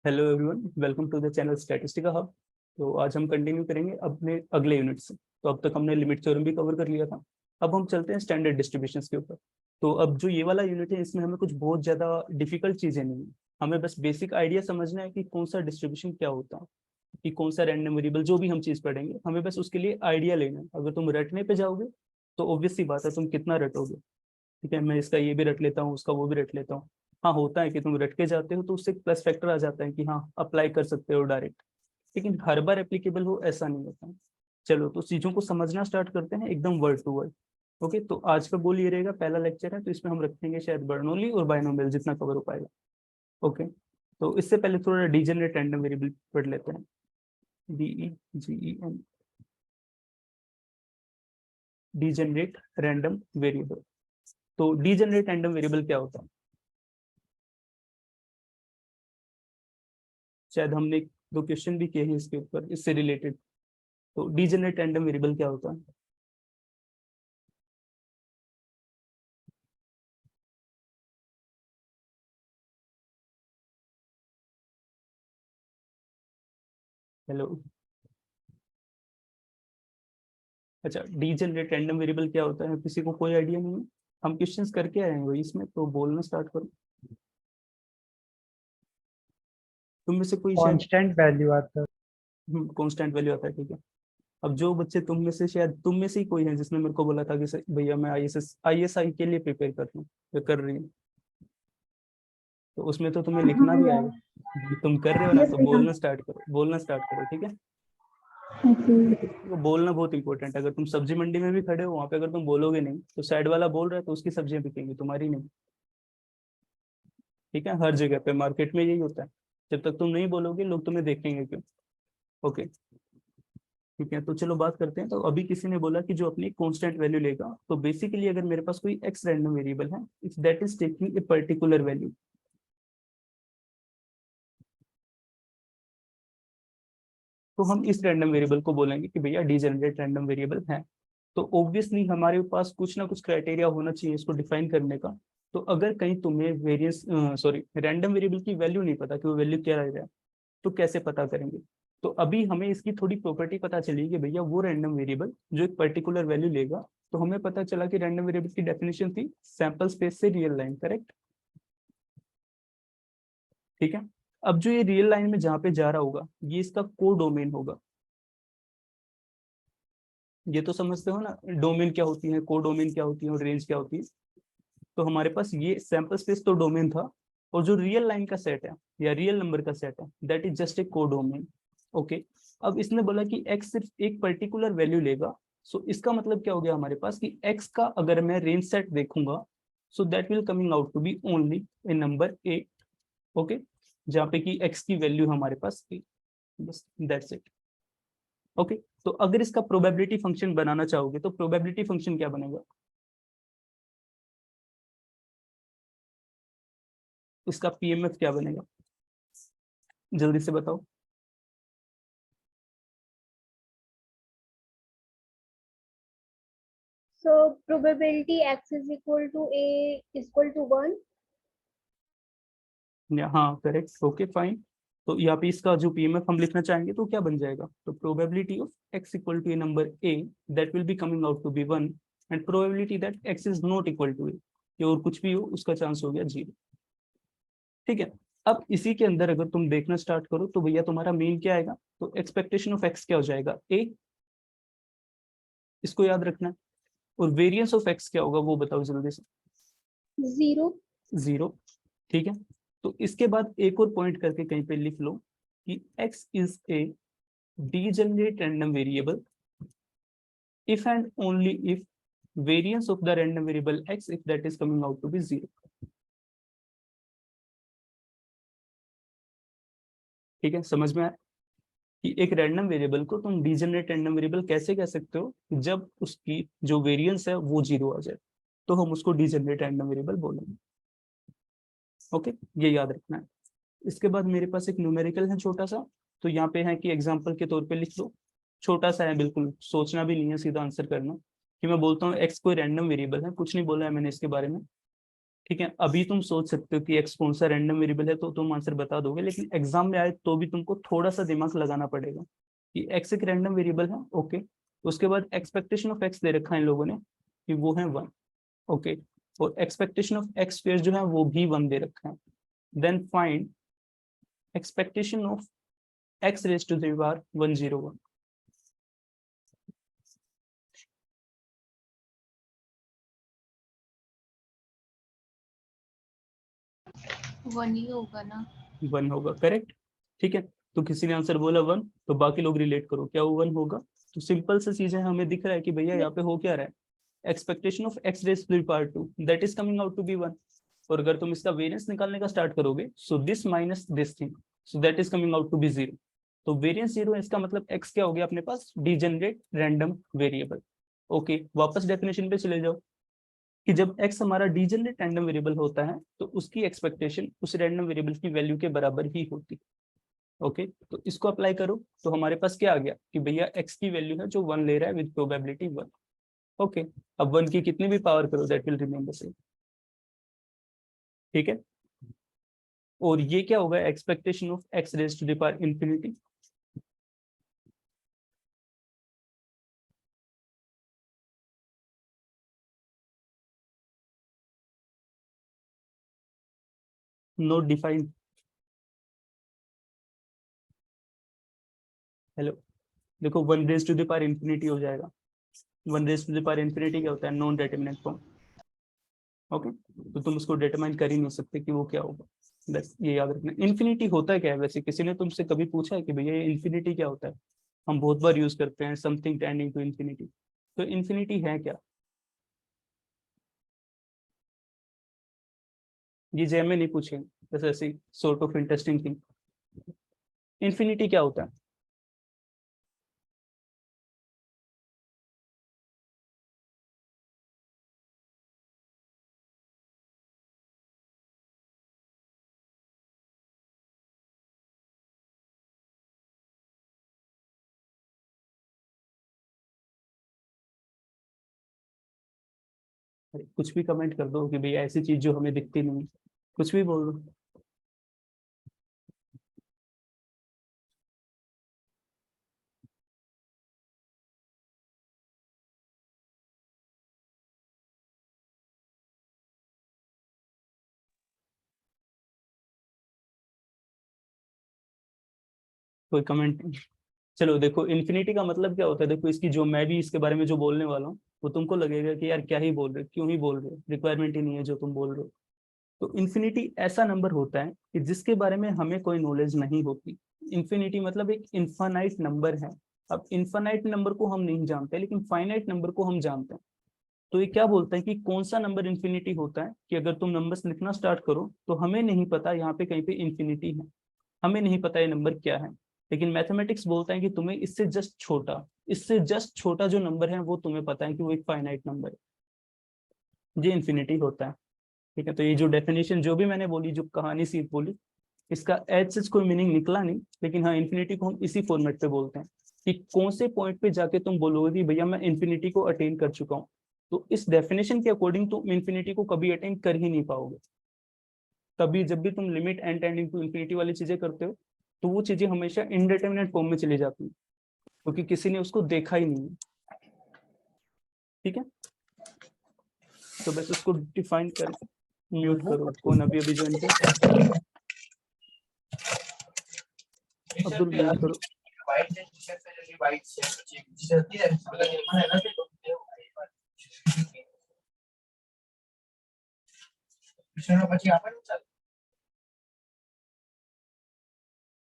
Hello everyone, welcome to the channel Statistica hub. तो आज हम कंटिन्यू करेंगे अपने अगले यूनिट से। तो अब तक हमने लिमिट थ्योरम भी कवर कर लिया था। अब हम चलते हैं स्टैंडर्ड डिस्ट्रीब्यूशंस के ऊपर। तो अब जो ये वाला यूनिट है, इसमें हमें कुछ बहुत ज़्यादा डिफिकल्ट चीज़ें नहीं है। हमें बस बेसिक आइडिया समझना है कि कौन सा डिस्ट्रीब्यूशन क्या होता है, कि कौन सा रैंडम वेरिएबल, जो भी हम चीज़ पढ़ेंगे हमें बस उसके लिए आइडिया लेना है। अगर तुम रटने पे जाओगे तो ऑब्वियस सी बात है, तुम कितना रटोगे। ठीक है, मैं इसका ये भी रट लेता हूँ, उसका वो भी रट लेता हूँ। हाँ, होता है कि तुम रट के जाते हो तो उससे प्लस फैक्टर आ जाता है कि हाँ अप्लाई कर सकते हो डायरेक्ट, लेकिन हर बार एप्लीकेबल हो ऐसा नहीं होता है। चलो तो चीज़ों को समझना स्टार्ट करते हैं एकदम वर्ड टू वर्ड। ओके, तो आज का गोल ये रहेगा, पहला लेक्चर है तो इसमें हम रखेंगे शायद बर्नौली और बायनोमियल जितना कवर हो पाएगा। ओके, तो इससे पहले थोड़ा डीजेनरेट रैंडम वेरिएबल पढ़ लेते हैं। DEGEN, degenerate random variable. तो डीजेनरेट रैंडम वेरिएबल क्या होता है? शायद हमने दो क्वेश्चन भी किए हैं इसके ऊपर, इससे रिलेटेड। तो डीजेनरेट रैंडम वेरिएबल क्या होता है? हेलो। अच्छा, डीजेनरेट रैंडम वेरिएबल क्या होता है, किसी को कोई आइडिया नहीं है? हम क्वेश्चंस करके आए हैं वही, इसमें तो बोलना स्टार्ट करो। तुम में से कोई शायद कांस्टेंट वैल्यू आता है। कांस्टेंट वैल्यू आता है, ठीक है। अब जो बच्चे तुम में से, शायद तुम में से ही कोई है जिसने मेरे को बोला था कि भैया मैं ISI के लिए प्रिपेयर कर रहा हूँ या कर रही हूँ, तो उसमें तो तुम्हें लिखना भी आएगा। तुम कर रहे हो ना, तो बोलना स्टार्ट करो, बोलना स्टार्ट करो, ठीक है। तो बोलना बहुत इंपॉर्टेंट है। अगर तुम सब्जी मंडी में भी खड़े हो, वहां पे अगर तुम बोलोगे नहीं तो साइड वाला बोल रहा है तो उसकी सब्जियां बिकेंगी, तुम्हारी नहीं। ठीक है, हर जगह पे मार्केट में यही होता है। जब तक तुम नहीं बोलोगे लोग तुम्हें देखेंगे क्यों। ओके, ठीक है। तो चलो बात करते हैं। तो अभी किसी ने बोला कि जो अपनी कांस्टेंट वैल्यू लेगा, तो बेसिकली अगर मेरे पास कोई एक्स रैंडम वेरिएबल है, if that is taking a particular value, तो हम इस रैंडम वेरिएबल को बोलेंगे कि भैया डीजेनरेट रैंडम वेरिएबल है। तो ऑब्वियसली हमारे पास कुछ ना कुछ क्राइटेरिया होना चाहिए इसको डिफाइन करने का। तो अगर कहीं तुम्हें वेरियंस सॉरी रैंडम वेरिएबल की वैल्यू नहीं पता कि वो वैल्यू क्या रह रहा है, तो कैसे पता करेंगे? तो अभी हमें इसकी थोड़ी प्रॉपर्टी पता चली कि भैया वो रैंडम वेरिएबल जो एक पर्टिकुलर वैल्यू लेगा, तो हमें पता चला कि रैंडम वेरिएबल की डेफिनेशन थी सैंपल स्पेस से रियल लाइन, करेक्ट। ठीक है। अब जो ये रियल लाइन में जहाँ पे जा रहा होगा, ये इसका को डोमेन होगा। ये तो समझते हो ना, डोमेन क्या होती है, को डोमेन क्या होती है और रेंज क्या होती है। तो हमारे पास ये सैंपल स्पेस तो डोमेन था, और जो रियल लाइन का सेट है या रियल नंबर का सेट है, दैट इज जस्ट ए को डोमेन। ओके, अब इसने बोला कि x सिर्फ एक पर्टिकुलर वैल्यू लेगा। सो इसका मतलब क्या हो गया हमारे पास कि x का अगर मैं रेंज सेट देखूंगा, so that will coming out to be only a number a. Okay, जहाँ पे कि x की वैल्यू हमारे पास ए, बस दैट्स इट। ओके, तो अगर इसका प्रोबेबिलिटी फंक्शन बनाना चाहोगे तो प्रोबेबिलिटी फंक्शन क्या बनेगा? इसका PMF क्या बनेगा, जल्दी से बताओ। So probability x is equal to a is equal to 1. हाँ करेक्ट, ओके फाइन। तो यहाँ पे इसका जो PMF हम लिखना चाहेंगे तो क्या बन जाएगा? तो probability of x equal to a number a, that will be coming out to be 1, and probability that x is not equal to A, कि और कुछ भी हो उसका चांस हो गया 0। ठीक है। अब इसी के अंदर अगर तुम देखना स्टार्ट करो तो भैया तुम्हारा मेन क्या आएगा? तो एक्सपेक्टेशन ऑफ x क्या हो जाएगा? a, इसको याद रखना है। और वेरिएंस ऑफ x क्या होगा वो बताओ जल्दी से। 0. 0। ठीक है। तो इसके बाद एक और पॉइंट करके कहीं पे लिख लो कि x is a degenerate random variable if and only if variance of the random variable x, if that is coming out to be 0। ठीक है, समझ में आया कि एक रैंडम वेरिएबल को तुम डिजेनरेट रैंडम वेरिएबल कैसे कह सकते हो? जब उसकी जो वेरिएंस है वो 0 आ जाए, तो हम उसको डिजेनरेट रैंडम वेरिएबल बोलेंगे। ओके, ये याद रखना है। इसके बाद मेरे पास एक न्यूमेरिकल है छोटा सा, तो यहाँ पे है कि एग्जाम्पल के तौर पे लिख लो। छोटा सा है, बिल्कुल सोचना भी नहीं है, सीधा आंसर करना। कि मैं बोलता हूँ एक्स कोई रैंडम वेरिएबल है, कुछ नहीं बोला है मैंने इसके बारे में। ठीक है, अभी तुम सोच सकते हो कि एक्स कौन सा रैंडम वेरिएबल है तो तुम आंसर बता दोगे, लेकिन एग्जाम में आए तो भी तुमको थोड़ा सा दिमाग लगाना पड़ेगा कि एक्स एक रैंडम वेरिएबल है। ओके, उसके बाद एक्सपेक्टेशन ऑफ एक्स दे रखा है इन लोगों ने कि वो है 1। ओके, और एक्सपेक्टेशन ऑफ एक्स स्क्वायर जो है वो भी 1 दे रखा है। Then find expectation of X raise to the power 101। 1 ही होगा ना। 1 होगा, करेक्ट। ठीक है, तो किसी ने आंसर बोला 1, तो बाकी लोग रिलेट करो क्या वो 1 होगा। तो सिंपल सी चीजें हमें दिख रहा है कि भैया यहाँ पे हो क्या रहा है, expectation of X raise to the power 2 that is coming out to be 1। और अगर तुम इसका वेरिएंस निकालने का स्टार्ट करोगे, so this minus this thing, so that is coming out to be 0। तो वेरिएंस 0 है, इसका मतलब एक्स क्या हो गया अपने पास, डिजेनरेट रैंडम वेरिएबल। ओके, वापस डेफिनेशन पे चले जाओ कि जब x हमारा डिजेनरेट रैंडम वेरिएबल होता है तो उसकी एक्सपेक्टेशन उस रैंडम वेरिएबल की वैल्यू के बराबर ही होती है। ओके, तो इसको अप्लाई करो तो हमारे पास क्या आ गया कि भैया x की वैल्यू है जो 1 ले रहा है विद प्रोबेबिलिटी 1। ओके, अब 1 की कितनी भी पावर करो that will remain the same. ठीक है, और ये क्या होगा, expectation of x raise to the power infinity. Not define. Hello, देखो 1 raise to the power infinity हो जाएगा। 1 raise to the power infinity क्या होता है, नॉन डिटरमिनेंट फॉर्म। ओके, तो तुम उसको डिटरमाइन कर ही नहीं सकते कि वो क्या होगा, बस ये याद रखना। इन्फिनिटी होता है क्या है, वैसे किसी ने तुमसे कभी पूछा है कि भैया ये इन्फिनिटी क्या होता है। हम बहुत बार यूज करते हैं समथिंग टेंडिंग टू इन्फिनिटी, तो इन्फिनिटी है क्या। ये जे में नहीं पूछेंगे, बस ऐसे sort of interesting thing. Infinity क्या होता है, अरे कुछ भी कमेंट कर दो कि भैया ऐसी चीज जो हमें दिखती नहीं, कुछ भी बोल दो। कोई कमेंट नहीं। चलो देखो, इन्फिनिटी का मतलब क्या होता है, देखो इसकी जो मैं भी इसके बारे में जो बोलने वाला हूँ वो तुमको लगेगा कि यार क्या ही बोल रहे हो, क्यों ही बोल रहे हो, रिक्वायरमेंट ही नहीं है जो तुम बोल रहे हो। तो इन्फिनिटी ऐसा नंबर होता है कि जिसके बारे में हमें कोई नॉलेज नहीं होती। इन्फिनिटी मतलब एक इन्फानाइट नंबर है। अब इन्फानाइट नंबर को हम नहीं जानते, लेकिन फाइनाइट नंबर को हम जानते हैं। तो ये क्या बोलता है कि कौन सा नंबर इन्फिनिटी होता है, कि अगर तुम नंबर्स लिखना स्टार्ट करो तो हमें नहीं पता यहाँ पे कहीं पे इन्फिनिटी है, हमें नहीं पता ये नंबर क्या है। लेकिन मैथमेटिक्स बोलता है कि तुम्हें इससे जस्ट छोटा जो नंबर है वो तुम्हें पता है कि वो एक फाइनाइट नंबर है, ये इन्फिनिटी होता है। ठीक है, तो ये जो डेफिनेशन जो भी मैंने बोली, जो कहानी सी बोली, इसका एज सच कोई मीनिंग निकला नहीं, लेकिन हाँ इन्फिनिटी को हम इसी फॉर्मेट पे बोलते हैं कि कौन से पॉइंट पे जाके तुम बोलोगे कि भैया मैं इन्फिनिटी को अटेन कर चुका हूँ। तो इस डेफिनेशन के अकॉर्डिंग तुम इन्फिनिटी को कभी अटेन कर ही नहीं पाओगे। कभी जब भी तुम limit n tending to infinity वाली चीजें करते हो तो वो चीजें हमेशा इनडिटरमिनेट फॉर्म में चली जाती है, क्योंकि किसी ने उसको देखा ही नहीं है। ठीक है, तो बस उसको डिफाइन कर, म्यूट करो कौन अभी अभी ज्वाइन कर, अब्दुल म्यूट करो।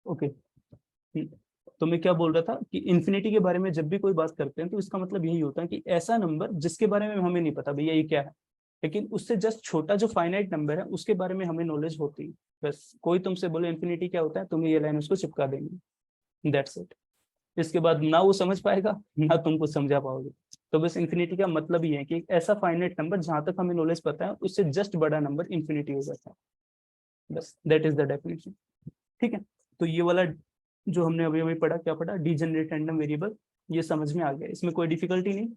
ओके, तो मैं क्या बोल रहा था कि इन्फिनिटी के बारे में जब भी कोई बात करते हैं तो इसका मतलब यही होता है कि ऐसा नंबर जिसके बारे में हमें नहीं पता भैया ये क्या है, लेकिन उससे जस्ट छोटा जो फाइनाइट नंबर है उसके बारे में हमें नॉलेज होती है। बस कोई तुमसे बोले इन्फिनिटी क्या होता है, तुम्हें ये लाइन उसको चिपका देंगे, दैट्स इट। इसके बाद ना वो समझ पाएगा ना तुम कुछ समझा पाओगे। तो बस इन्फिनिटी का मतलब ये है कि ऐसा फाइनाइट नंबर जहां तक हमें नॉलेज पता है उससे जस्ट बड़ा नंबर इन्फिनिटी हो जाता है, बस दैट इज द डेफिनेशन। ठीक है, तो ये वाला जो हमने अभी अभी पढ़ा, क्या पढ़ा, डिजेनरेट रैंडम वेरिएबल, ये समझ में आ गया, इसमें कोई डिफिकल्टी नहीं।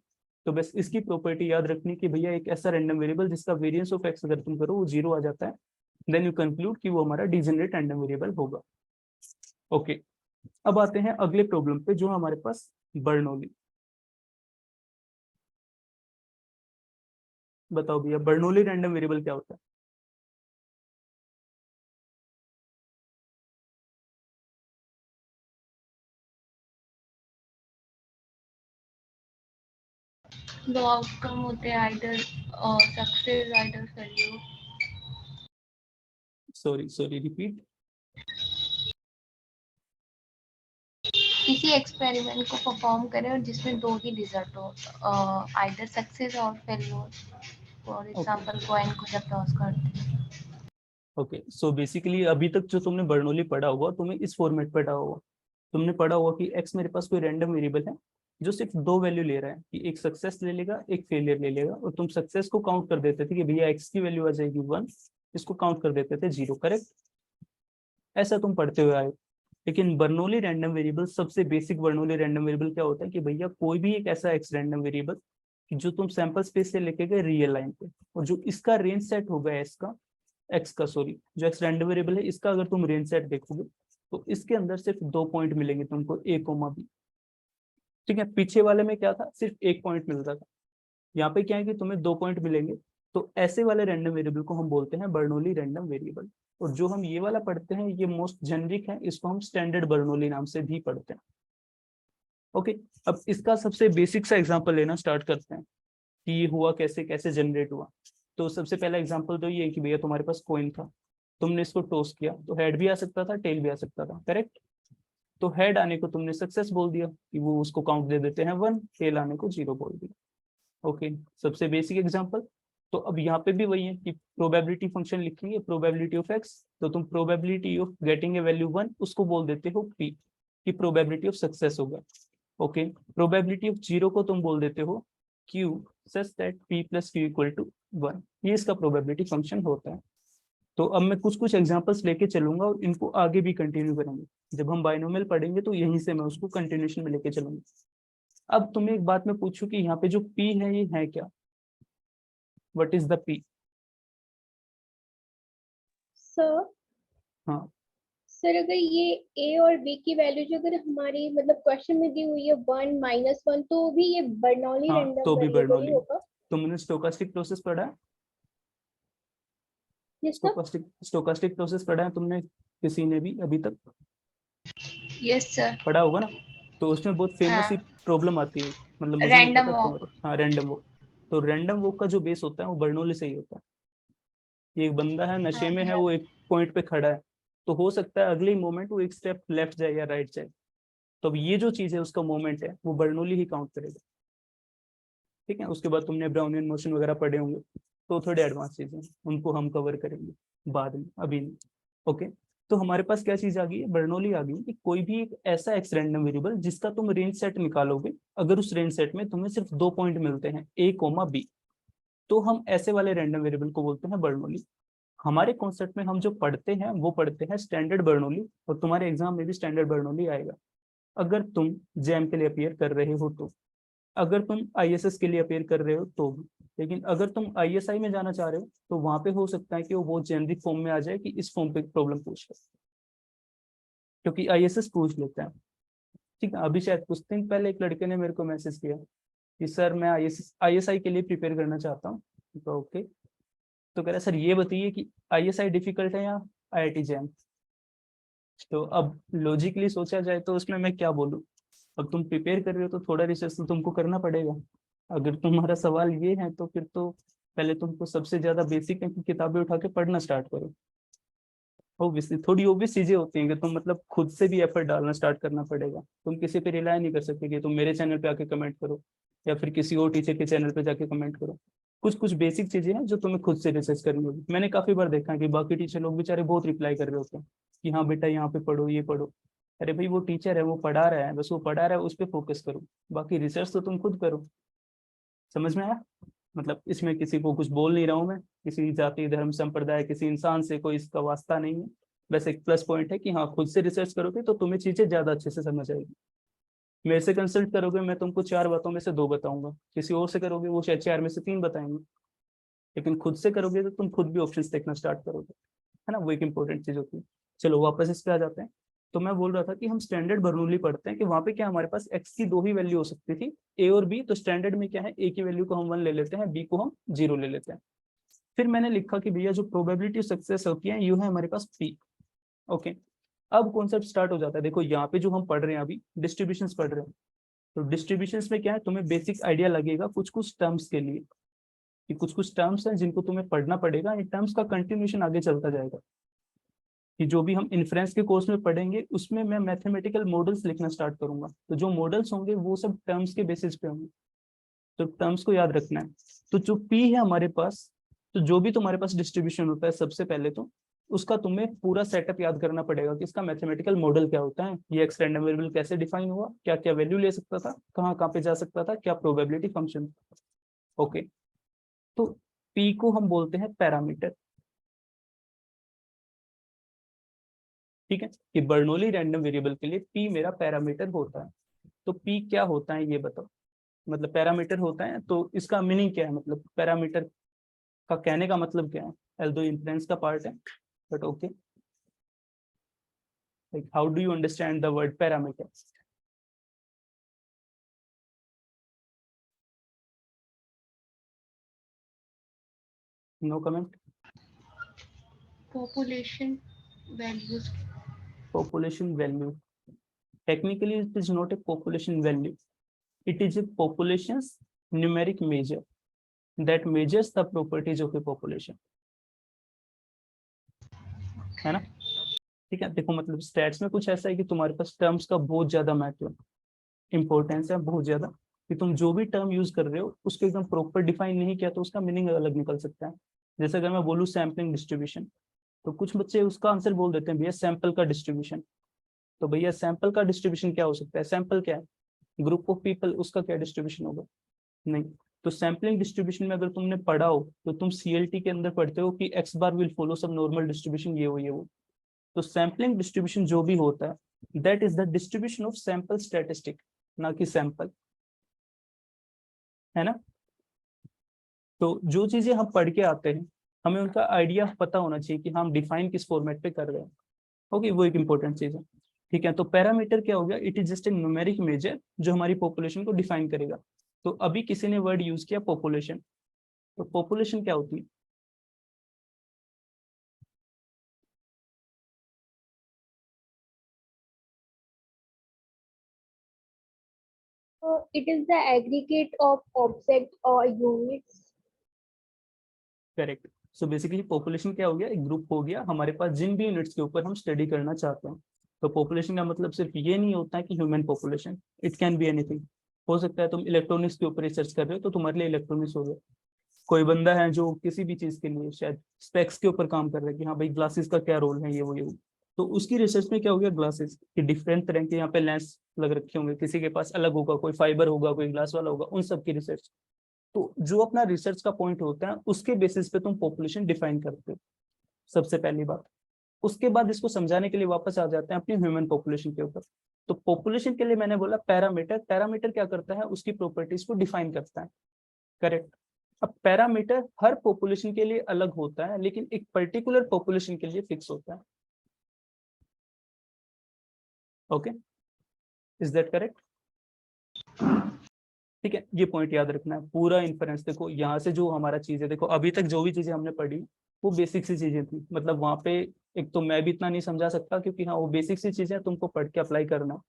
तो बस इसकी प्रॉपर्टी याद रखनी कि भैया एक ऐसा रैंडम वेरिएबल जिसका वेरिएंस ऑफ एक्स अगर तुम करो वो 0 आ जाता है, देन यू कंक्लूड कि वो हमारा डिजेनरेट रैंडम वेरिएबल होगा। ओके, अब आते हैं अगले प्रॉब्लम पे जो हमारे पास बर्नौली। बताओ भैया बर्नौली रैंडम वेरिएबल क्या होता है? दो आउटकम होते हैं, either success either failure. Sorry repeat. किसी एक्सपेरिमेंट को परफॉर्म करें और जिसमें दो ही रिजल्ट हो, आइदर सक्सेस और फेल्योर। फॉर एग्जांपल कॉइन को जब टॉस करते हैं। ओके, सो बेसिकली अभी तक जो तुमने बर्नौली पढ़ा होगा तुम्हें इस फॉर्मेट पे पढ़ा होगा। तुमने पढ़ा होगा कि एक्स मेरे पास कोई रैंडम वेरिएबल है जो सिर्फ दो वैल्यू ले रहा है, कि एक सक्सेस ले लेगा एक फेलियर ले लेगा, और तुम सक्सेस को काउंट कर देते थे कि भैया एक्स की वैल्यू आ जाएगी 1, इसको काउंट कर देते थे 0, करेक्ट? ऐसा तुम पढ़ते हुए आए। लेकिन बर्नौली रैंडम वेरिएबल, सबसे बेसिक बर्नौली रैंडम वेरिएबल क्या होता है कि भैया कोई भी एक ऐसा एक्स रैंडम वेरिएबल जो तुम सैंपल स्पेस से लेके गए रियल लाइन पे, और जो इसका रेंज सेट होगा एक्स का सॉरी जो एक्स रैंडम वेरिएबल है इसका अगर तुम रेंज सेट देखोगे तो इसके अंदर सिर्फ 2 पॉइंट मिलेंगे तुमको, a, b। ठीक है, पीछे वाले में क्या था, सिर्फ 1 पॉइंट मिलता था। यहाँ पे क्या है कि तुम्हें 2 पॉइंट मिलेंगे। तो ऐसे वाले रैंडम वेरिएबल को हम बोलते हैं बर्नौली रैंडम वेरिएबल। और जो हम ये वाला पढ़ते हैं ये मोस्ट जेनरिक है, इसको हम स्टैंडर्ड बर्नौली नाम से भी पढ़ते हैं। ओके, अब इसका सबसे बेसिक सा एग्जांपल लेना स्टार्ट करते हैं कि ये हुआ कैसे, कैसे जनरेट हुआ। तो सबसे पहला एग्जांपल तो ये है कि भैया तुम्हारे पास कॉइन था, तुमने इसको टॉस किया तो हेड भी आ सकता था टेल भी आ सकता था, करेक्ट? तो हेड आने को तुमने सक्सेस बोल दिया कि वो उसको काउंट दे देते हैं 1, टेल आने को 0 बोल दिया। ओके, सबसे बेसिक एग्जांपल। तो अब यहाँ पे भी वही है कि प्रोबेबिलिटी फंक्शन लिखेंगे, प्रोबेबिलिटी ऑफ एक्स, तो तुम probability of getting a value 1 उसको बोल देते हो p, कि प्रोबेबिलिटी ऑफ सक्सेस होगा। ओके, प्रोबेबिलिटी ऑफ 0 को तुम बोल देते हो q, such that p plus q equal to 1। ये इसका प्रोबेबिलिटी फंक्शन होता है। तो अब मैं कुछ कुछ एग्जांपल्स लेके चलूंगा और इनको आगे भी कंटिन्यू करेंगे। जब हम बाइनोमियल पढ़ेंगे तो यहीं से मैं उसको कंटिन्यूशन में लेके चलूंगा। अब तुम्हें एक बात मैं पूछूं कि यहाँ पे जो p है ये है क्या? What is the p? Sir हाँ सर अगर ये a और b की वैल्यू जो अगर हमारी मतलब क्वेश्चन में दी हुई है 1 -1, तो भी ये बर्नौली हाँ, रैंडम तो भी वेरिएबल ही बर्नौली। होगा। तुमने स्टोकास्टिक प्रोसेस पढ़ा है? Yes sir. स्टोकास्टिक प्रोसेस पढ़ा है तुमने किसी ने भी अभी तक? Yes sir. पढ़ा होगा ना। तो उसमें बहुत फेमस ही हाँ, प्रॉब्लम आती है, मतलब मुझे नहीं रैंडम पता वॉक। तुम्हारे, हाँ रैंडम वॉक। तो रैंडम वॉक का जो बेस होता है वो बर्नौली से ही होता है। ये एक बंदा है नशे हाँ में है, भैया। वो एक पॉइंट पे खड़ा है, तो हो सकता है अगले ही मोमेंट वो एक स्टेप लेफ्ट जाए या राइट जाए। तो अब ये जो चीज है उसका मोमेंट है वो बर्नौली ही काउंट करेगा। ठीक है, उसके बाद तुमने ब्राउनियन मोशन वगैरह पढ़े होंगे, तो थोड़े एडवांस चीजें उनको हम कवर करेंगे बाद में, अभी नहीं। ओके, तो हमारे पास क्या चीज आ गई है, बर्नौली आ गई कि कोई भी एक ऐसा एक्स रैंडम वेरिएबल जिसका तुम रेंज सेट निकालोगे, अगर उस रेंज सेट में तुम्हें सिर्फ 2 पॉइंट मिलते हैं a, b, तो हम ऐसे वाले रैंडम वेरिएबल को बोलते हैं बर्नौली। हमारे कॉन्सेप्ट में हम जो पढ़ते हैं वो पढ़ते हैं स्टैंडर्ड बर्नौली, और तुम्हारे एग्जाम में भी स्टैंडर्ड बर्नौली आएगा अगर तुम जैम के लिए अपियर कर रहे हो तो। अगर तुम आईएसएस के लिए अपेयर कर रहे हो तो भी। लेकिन अगर तुम आईएसआई में जाना चाह रहे हो तो वहां पे हो सकता है कि वो बहुत जेनरिक फॉर्म में आ जाए कि इस फॉर्म पे प्रॉब्लम पूछ ले, क्योंकि आईएसएस पूछ लेता है। ठीक है, अभी शायद कुछ दिन पहले एक लड़के ने मेरे को मैसेज किया कि सर मैं आईएसआई के लिए प्रिपेयर करना चाहता हूँ। तो ओके, तो कह रहा सर ये बताइए कि आईएसआई डिफिकल्ट है या आईआईटी जैम। तो अब लॉजिकली सोचा जाए तो उसमें मैं क्या बोलूँ। अब तुम प्रिपेयर कर रहे हो तो थोड़ा रिसर्च तो तुमको करना पड़ेगा। अगर तुम्हारा सवाल ये है तो फिर तो पहले तुमको सबसे ज्यादा बेसिक है कि किताबें उठा के पढ़ना स्टार्ट करो। ऑब्वियसली थोड़ी ऑब्वियस चीजें होती हैं कि तुम मतलब खुद से भी एफर्ट डालना स्टार्ट करना पड़ेगा। तुम किसी पे रिलाय नहीं कर सकते कि तुम मेरे चैनल पे आके कमेंट करो या फिर किसी और टीचर के चैनल पे जाके कमेंट करो। कुछ कुछ बेसिक चीजें हैं जो तुम्हें खुद से रिसर्च करनी होगी। मैंने काफी बार देखा है कि बाकी टीचर लोग बेचारे बहुत रिप्लाई कर रहे होते हैं कि हाँ बेटा यहाँ पे पढ़ो ये पढ़ो। अरे भाई वो टीचर है, वो पढ़ा रहा है, बस वो पढ़ा रहा है उस पर फोकस करो, बाकी रिसर्च तो तुम खुद करो। समझ में आया? मतलब इसमें किसी को कुछ बोल नहीं रहा हूँ मैं, किसी जाति धर्म संप्रदाय किसी इंसान से कोई इसका वास्ता नहीं है। बस एक प्लस पॉइंट है कि हाँ खुद से रिसर्च करोगे तो तुम्हें चीजें ज्यादा अच्छे से समझ आएगी। मेरे से कंसल्ट करोगे मैं तुमको 4 बातों में से 2 बताऊंगा, किसी और से करोगे वो शायद 4 में से 3 बताएंगे, लेकिन खुद से करोगे तो तुम खुद भी ऑप्शंस देखना स्टार्ट करोगे, है ना। वो एक इंपॉर्टेंट चीज होती है। चलो वापस इस पे आ जाते हैं। तो मैं बोल रहा था कि हम स्टैंडर्ड बर्नौली पढ़ते हैं कि वहां पे क्या हमारे पास एक्स की 2 ही वैल्यू हो सकती थी, ए और बी। तो स्टैंडर्ड में क्या है, ए की वैल्यू को हम 1 ले लेते हैं, बी को हम 0 ले लेते हैं। फिर मैंने लिखा कि भैया जो प्रोबेबिलिटी सक्सेस होती है यू है हमारे पास पी। ओके, अब कॉन्सेप्ट स्टार्ट हो जाता है। देखो यहाँ पे जो हम पढ़ रहे हैं अभी डिस्ट्रीब्यूशंस पढ़ रहे हैं, तो डिस्ट्रीब्यूशंस में क्या है, तुम्हें बेसिक आइडिया लगेगा कुछ कुछ टर्म्स के लिए, कि कुछ कुछ टर्म्स हैं जिनको तुम्हें पढ़ना पड़ेगा। इन टर्म्स का कंटिन्यूशन आगे चलता जाएगा, कि जो भी हम इन्फ्रेंस के कोर्स में पढ़ेंगे उसमें मैं मैथमेटिकल मॉडल्स लिखना स्टार्ट करूंगा। तो जो मॉडल्स होंगे वो सब टर्म्स के बेसिस पे होंगे, तो टर्म्स को याद रखना है। तो जो पी है हमारे पास, तो जो भी तुम्हारे पास डिस्ट्रीब्यूशन होता है सबसे पहले तो उसका तुम्हें पूरा सेटअप याद करना पड़ेगा कि इसका मैथमेटिकल मॉडल क्या होता है, ये एक्स रैंडम वेरिएबल कैसे डिफाइन हुआ, क्या क्या वैल्यू ले सकता था, कहाँ कहाँ पे जा सकता था, क्या प्रोबेबिलिटी फंक्शन। ओके, तो पी को हम बोलते हैं पैरामीटर। ठीक है, कि बर्नौली रैंडम वेरिएबल के लिए पी मेरा पैरामीटर होता है। तो पी क्या होता है ये बताओ, मतलब पैरामीटर होता है तो इसका मीनिंग क्या है, मतलब पैरामीटर का कहने का मतलब क्या है। एल्दो इन्फ्लुएंस का पार्ट है, but okay, like how do you understand the word parameter. No comment. Population values. Population value, technically it is not a population value, it is a population's numeric measure that measures the properties of a population, है ना। ठीक है, देखो मतलब stats में कुछ ऐसा है कि तुम्हारे पास टर्म्स का बहुत ज्यादा महत्व है, इंपॉर्टेंस है बहुत ज्यादा, कि तुम जो भी टर्म यूज कर रहे हो उसको एकदम प्रॉपर डिफाइन नहीं किया तो उसका मीनिंग अलग निकल सकता है। जैसे अगर मैं बोलूँ सैम्पलिंग डिस्ट्रीब्यूशन, तो कुछ बच्चे उसका आंसर बोल देते हैं भैया सैंपल का डिस्ट्रीब्यूशन। तो भैया सैंपल का डिस्ट्रीब्यूशन क्या हो सकता है, सैंपल क्या है, ग्रुप ऑफ पीपल, उसका क्या डिस्ट्रीब्यूशन होगा, नहीं। तो सैम्पलिंग डिस्ट्रीब्यूशन में अगर तुमने पढ़ा हो तो तुम सीएलटी के अंदर पढ़ते हो कि एक्स बार विल फॉलो सब नॉर्मल डिस्ट्रीब्यूशन, ये वो। तो सैम्पलिंग डिस्ट्रीब्यूशन जो भी होता है that is the distribution of sample statistic, ना कि सैंपल, है ना। तो जो चीजें हम पढ़ के आते हैं हमें उनका आइडिया पता होना चाहिए कि हम डिफाइन किस फॉर्मेट पे कर रहे हैं। ओके, वो एक इंपॉर्टेंट चीज है। ठीक है, तो पैरामीटर क्या हो गया, it is just a numeric measure जो हमारी पॉपुलेशन को डिफाइन करेगा। तो अभी किसी ने वर्ड यूज किया पॉपुलेशन, तो पॉपुलेशन क्या होती है, So it is the aggregate of objects or units. Correct. So basically population क्या हो गया, एक ग्रुप हो गया हमारे पास जिन भी यूनिट्स के ऊपर हम स्टडी करना चाहते हैं। तो पॉपुलेशन का मतलब सिर्फ ये नहीं होता है कि human population, it can be anything. हो सकता है तुम इलेक्ट्रॉनिक्स के ऊपर रिसर्च कर रहे हो तो तुम्हारे लिए इलेक्ट्रॉनिक्स हो गया। कोई बंदा है जो किसी भी चीज के लिए शायद स्पेक्स के ऊपर काम कर रहा है कि हाँ भाई ग्लासेस का क्या रोल है, ये वो, तो उसकी रिसर्च में क्या हो गया, ग्लासेस की डिफरेंट तरह के यहाँ पे लेंस लग रखे होंगे, किसी के पास अलग होगा, कोई फाइबर होगा, कोई ग्लास वाला होगा, उन सब की रिसर्च। तो जो अपना रिसर्च का पॉइंट होता है उसके बेसिस पे तुम पॉपुलेशन डिफाइन करते हो, सबसे पहली बात। उसके बाद इसको समझाने के लिए वापस आ जाते हैं अपनी ह्यूमन पॉपुलेशन के ऊपर। तो पॉपुलेशन के लिए मैंने बोला पैरामीटर, पैरामीटर क्या करता है, उसकी प्रॉपर्टीज को डिफाइन करता है। करेक्ट। अब पैरामीटर हर पॉपुलेशन के लिए अलग होता है लेकिन एक पर्टिकुलर पॉपुलेशन के लिए फिक्स होता है। Okay, is that correct. ठीक है, ये पॉइंट याद रखना है। पूरा इन्फ्रेंस देखो यहाँ से जो हमारा चीज है, देखो अभी तक जो भी चीजें हमने पढ़ी वो बेसिक सी चीजें थी, मतलब वहां पे एक तो मैं भी इतना नहीं समझा सकता क्योंकि हाँ वो बेसिक सी चीजें तुमको पढ़ के अप्लाई करना।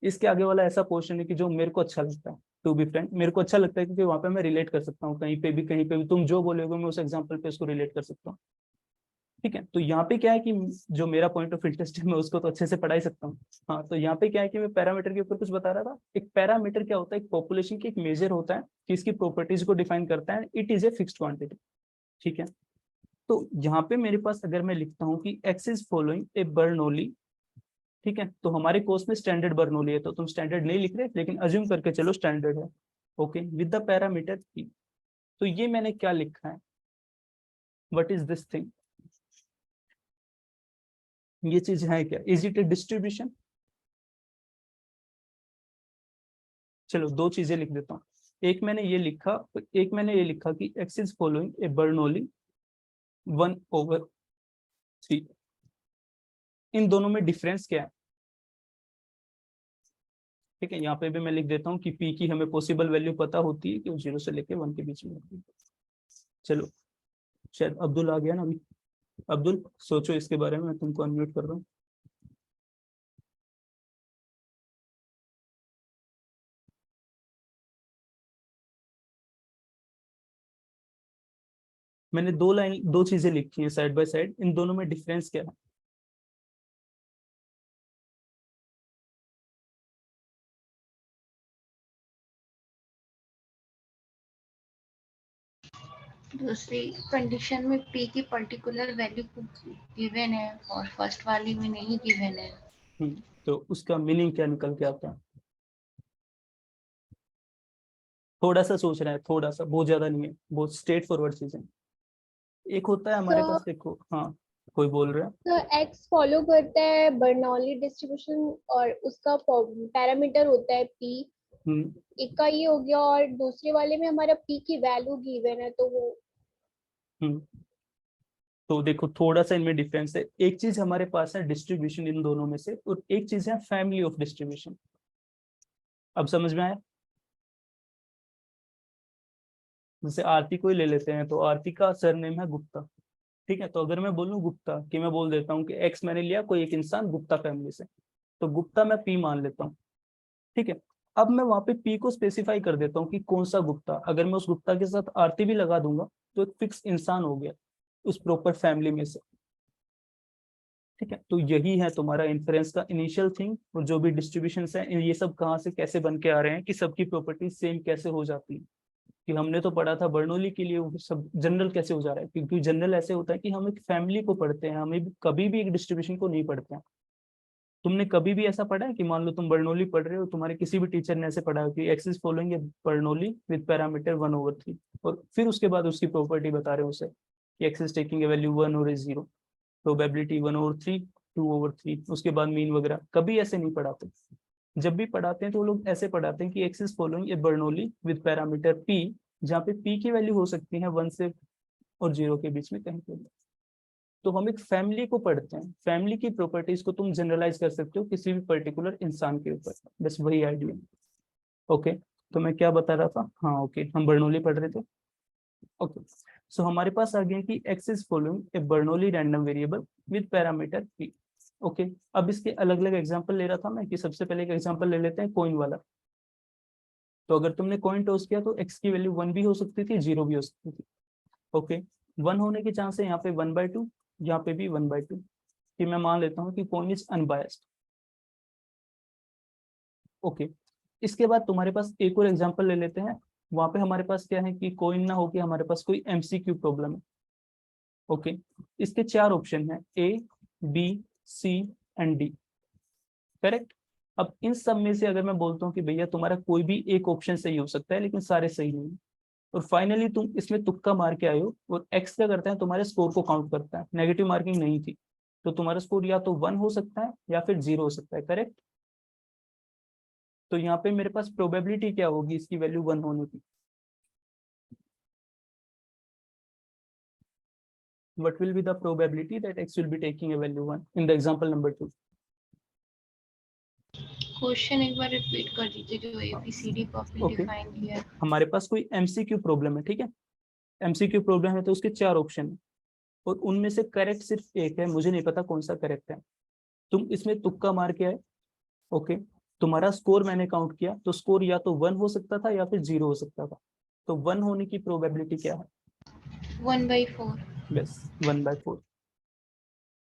इसके आगे वाला ऐसा पोर्शन है कि जो मेरे को अच्छा लगता है, टू बी फ्रेंक मेरे को अच्छा लगता है क्योंकि वहां पे मैं रिलेट कर सकता हूँ, कहीं पे भी तुम जो बोलोगे मैं उस एग्जाम्पल पे उसको रिलेट कर सकता हूँ। ठीक है, तो यहाँ पे क्या है कि जो मेरा पॉइंट ऑफ इंटरेस्ट है मैं उसको तो अच्छे से पढ़ा ही सकता हूँ। हाँ, तो यहाँ पे क्या है कि मैं पैरामीटर के ऊपर कुछ बता रहा था। एक पैरामीटर क्या होता है, एक पॉपुलेशन की एक मेजर होता है कि इसकी प्रॉपर्टीज को डिफाइन करता है, it is a fixed quantity. ठीक है, तो यहाँ पे मेरे पास अगर मैं लिखता हूँ कि x is following A Bernoulli, ठीक है, तो हमारे कोर्स में स्टैंडर्ड बर्नौली है, तो तुम स्टैंडर्ड नहीं लिख रहे लेकिन अज्यूम करके चलो स्टैंडर्ड है। Okay, with the parameter P. तो ये मैंने क्या लिखा है, व्हाट इज दिस थिंग, ये चीज है क्या, इज इट ए डिस्ट्रीब्यूशन। चलो दो चीजें लिख देता हूँ, एक मैंने ये लिखा, एक मैंने ये लिखा कि x is following A Bernoulli 1/3। इन दोनों में डिफरेंस क्या है? ठीक है, यहाँ पे भी मैं लिख देता हूँ कि p की हमें पॉसिबल वैल्यू पता होती है कि वो 0 से लेके 1 के बीच में होती है। चलो शायद अब्दुल आ गया ना अभी। अब्दुल सोचो इसके बारे में, मैं तुमको अनम्यूट कर रहा हूँ। मैंने दो चीजें लिखी हैं साइड बाय साइड, इन दोनों में डिफरेंस क्या है? दूसरी कंडीशन में p की पर्टिकुलर वैल्यू गिवन है और फर्स्ट वाली में नहीं गिवन है। तो उसका मीनिंग क्या निकल के आता है? थोड़ा सा सोच रहे हैं, थोड़ा सा, बहुत ज्यादा नहीं है, बहुत स्ट्रेट फॉरवर्ड चीजें। एक होता है हमारे पास, देखो हाँ कोई बोल रहा है। तो x फॉलो करता है बर्नौली डिस्ट्रीब्यूशन और उसका पैरामीटर होता है p। हम्म एक का ये हो गया, और दूसरे वाले में हमारा p की वैल्यू गिवन है तो वो हम्म तो देखो थोड़ा सा इनमें डिफरेंस है। एक चीज हमारे पास है डिस्ट्रीब्यूशन इन दोनों में से, और एक चीज है फैमिली ऑफ डिस्ट्रीब्यूशन। अब समझ में आया? जैसे आरती को ही ले लेते हैं, तो आरती का सरनेम है गुप्ता। ठीक है, तो अगर मैं बोलूं गुप्ता, कि मैं बोल देता हूँ कि एक्स मैंने लिया कोई एक इंसान गुप्ता फैमिली से, तो गुप्ता मैं पी मान लेता हूँ। ठीक है, अब मैं वहां पे पी को स्पेसिफाई कर देता हूँ कि कौन सा गुप्ता। अगर मैं उस गुप्ता के साथ आरती भी लगा दूंगा तो एक फिक्स इंसान हो गया उस प्रॉपर फैमिली में से। ठीक है, तो यही है तुम्हारा इन्फ्रेंस का इनिशियल थिंग, और जो भी डिस्ट्रीब्यूशन है ये सब कहाँ से कैसे बन के आ रहे हैं, कि सबकी प्रॉपर्टी सेम कैसे हो जाती है। कि हमने तो पढ़ा था बर्नौली के लिए वो सब जनरल कैसे हो जा रहा है, क्योंकि जनरल ऐसे होता है कि हम एक फैमिली को पढ़ते हैं, हमें कभी भी एक डिस्ट्रीब्यूशन को नहीं पढ़ते हैं। तुमने कभी भी ऐसा पढ़ा है कि मान लो तुम बर्नौली पढ़ रहे हो, तुम्हारे किसी भी टीचर ने ऐसे पढ़ा है कि x is following Bernoulli with parameter 1/3, और फिर उसके बाद उसकी प्रॉपर्टी बता रहे हो उसे कि x is taking a value 1 और 0, प्रोबेबिलिटी 1/3, 2/3, उसके बाद मीन वगैरह? कभी ऐसे नहीं पढ़ाते। जब भी पढ़ाते हैं तो वो लोग ऐसे पढ़ाते हैं कि x is following A Bernoulli with parameter P, जहाँ पे पी की वैल्यू हो सकती है 1 से और 0 के बीच में कहीं पे भी। तो हम एक फैमिली को पढ़ते हैं, फैमिली की प्रॉपर्टीज को तुम जनरलाइज कर सकते हो किसी भी पर्टिकुलर इंसान के ऊपर, बस वही आइडिया। ओके, तो मैं क्या बता रहा था, हाँ ओके, हम बर्नौली पढ़ रहे थे। ओके, सो हमारे पास आ गया कि x is following A Bernoulli random variable with parameter P. Okay, अब इसके अलग अलग एग्जांपल ले रहा था मैं, कि सबसे पहले एक एग्जांपल ले लेते हैं कॉइन वाला। तो अगर तुमने कॉइन टॉस किया तो एक्स की वैल्यू 1 भी हो सकती थी, 0 भी हो सकती थी। ओके, 1 होने के चांस है यहाँ पे 1/2, यहाँ पे भी 1/2, कि मैं मान लेता हूँ कि कॉइन इज अनबायस्ड। ओके, इसके बाद तुम्हारे पास एक और एग्जांपल ले लेते हैं। वहां पे हमारे पास क्या है कि कॉइन ना हो के हमारे पास कोई एमसीक्यू प्रॉब्लम है। ओके, इसके 4 ऑप्शन है, A, B, C and D. Correct. अब इन सब में से अगर मैं बोलता हूँ कि भैया तुम्हारा कोई भी एक ऑप्शन सही हो सकता है लेकिन सारे सही नहीं है, और फाइनली तुम इसमें तुक्का मार के आए हो, और एक्स क्या करता है, तुम्हारे स्कोर को काउंट करता है, नेगेटिव मार्किंग नहीं थी, तो तुम्हारा स्कोर या तो 1 हो सकता है या फिर 0 हो सकता है। करेक्ट। तो यहाँ पे मेरे पास प्रोबेबिलिटी क्या होगी इसकी वैल्यू 1 होने की? What will be the probability that x will be taking a value 1 in the example number 2? Question एक बार रिपीट कर दीजिए जो एबीसीडी को आपने ओके, डिफाइन किया है। हमारे पास कोई एमसीक्यू प्रॉब्लम है, ठीक है। एमसीक्यू प्रॉब्लम है तो उसके 4 ऑप्शन है, और उनमें से करेक्ट सिर्फ एक है, मुझे नहीं पता कौन सा करेक्ट है। तुम इसमें तुक्का मार के आए। ओके, तुम्हारा स्कोर मैंने काउंट किया, तो स्कोर या तो 1 हो सकता था या फिर 0 हो सकता था। तो 1 होने की प्रोबेबिलिटी क्या है? 1/4। बस 1/4,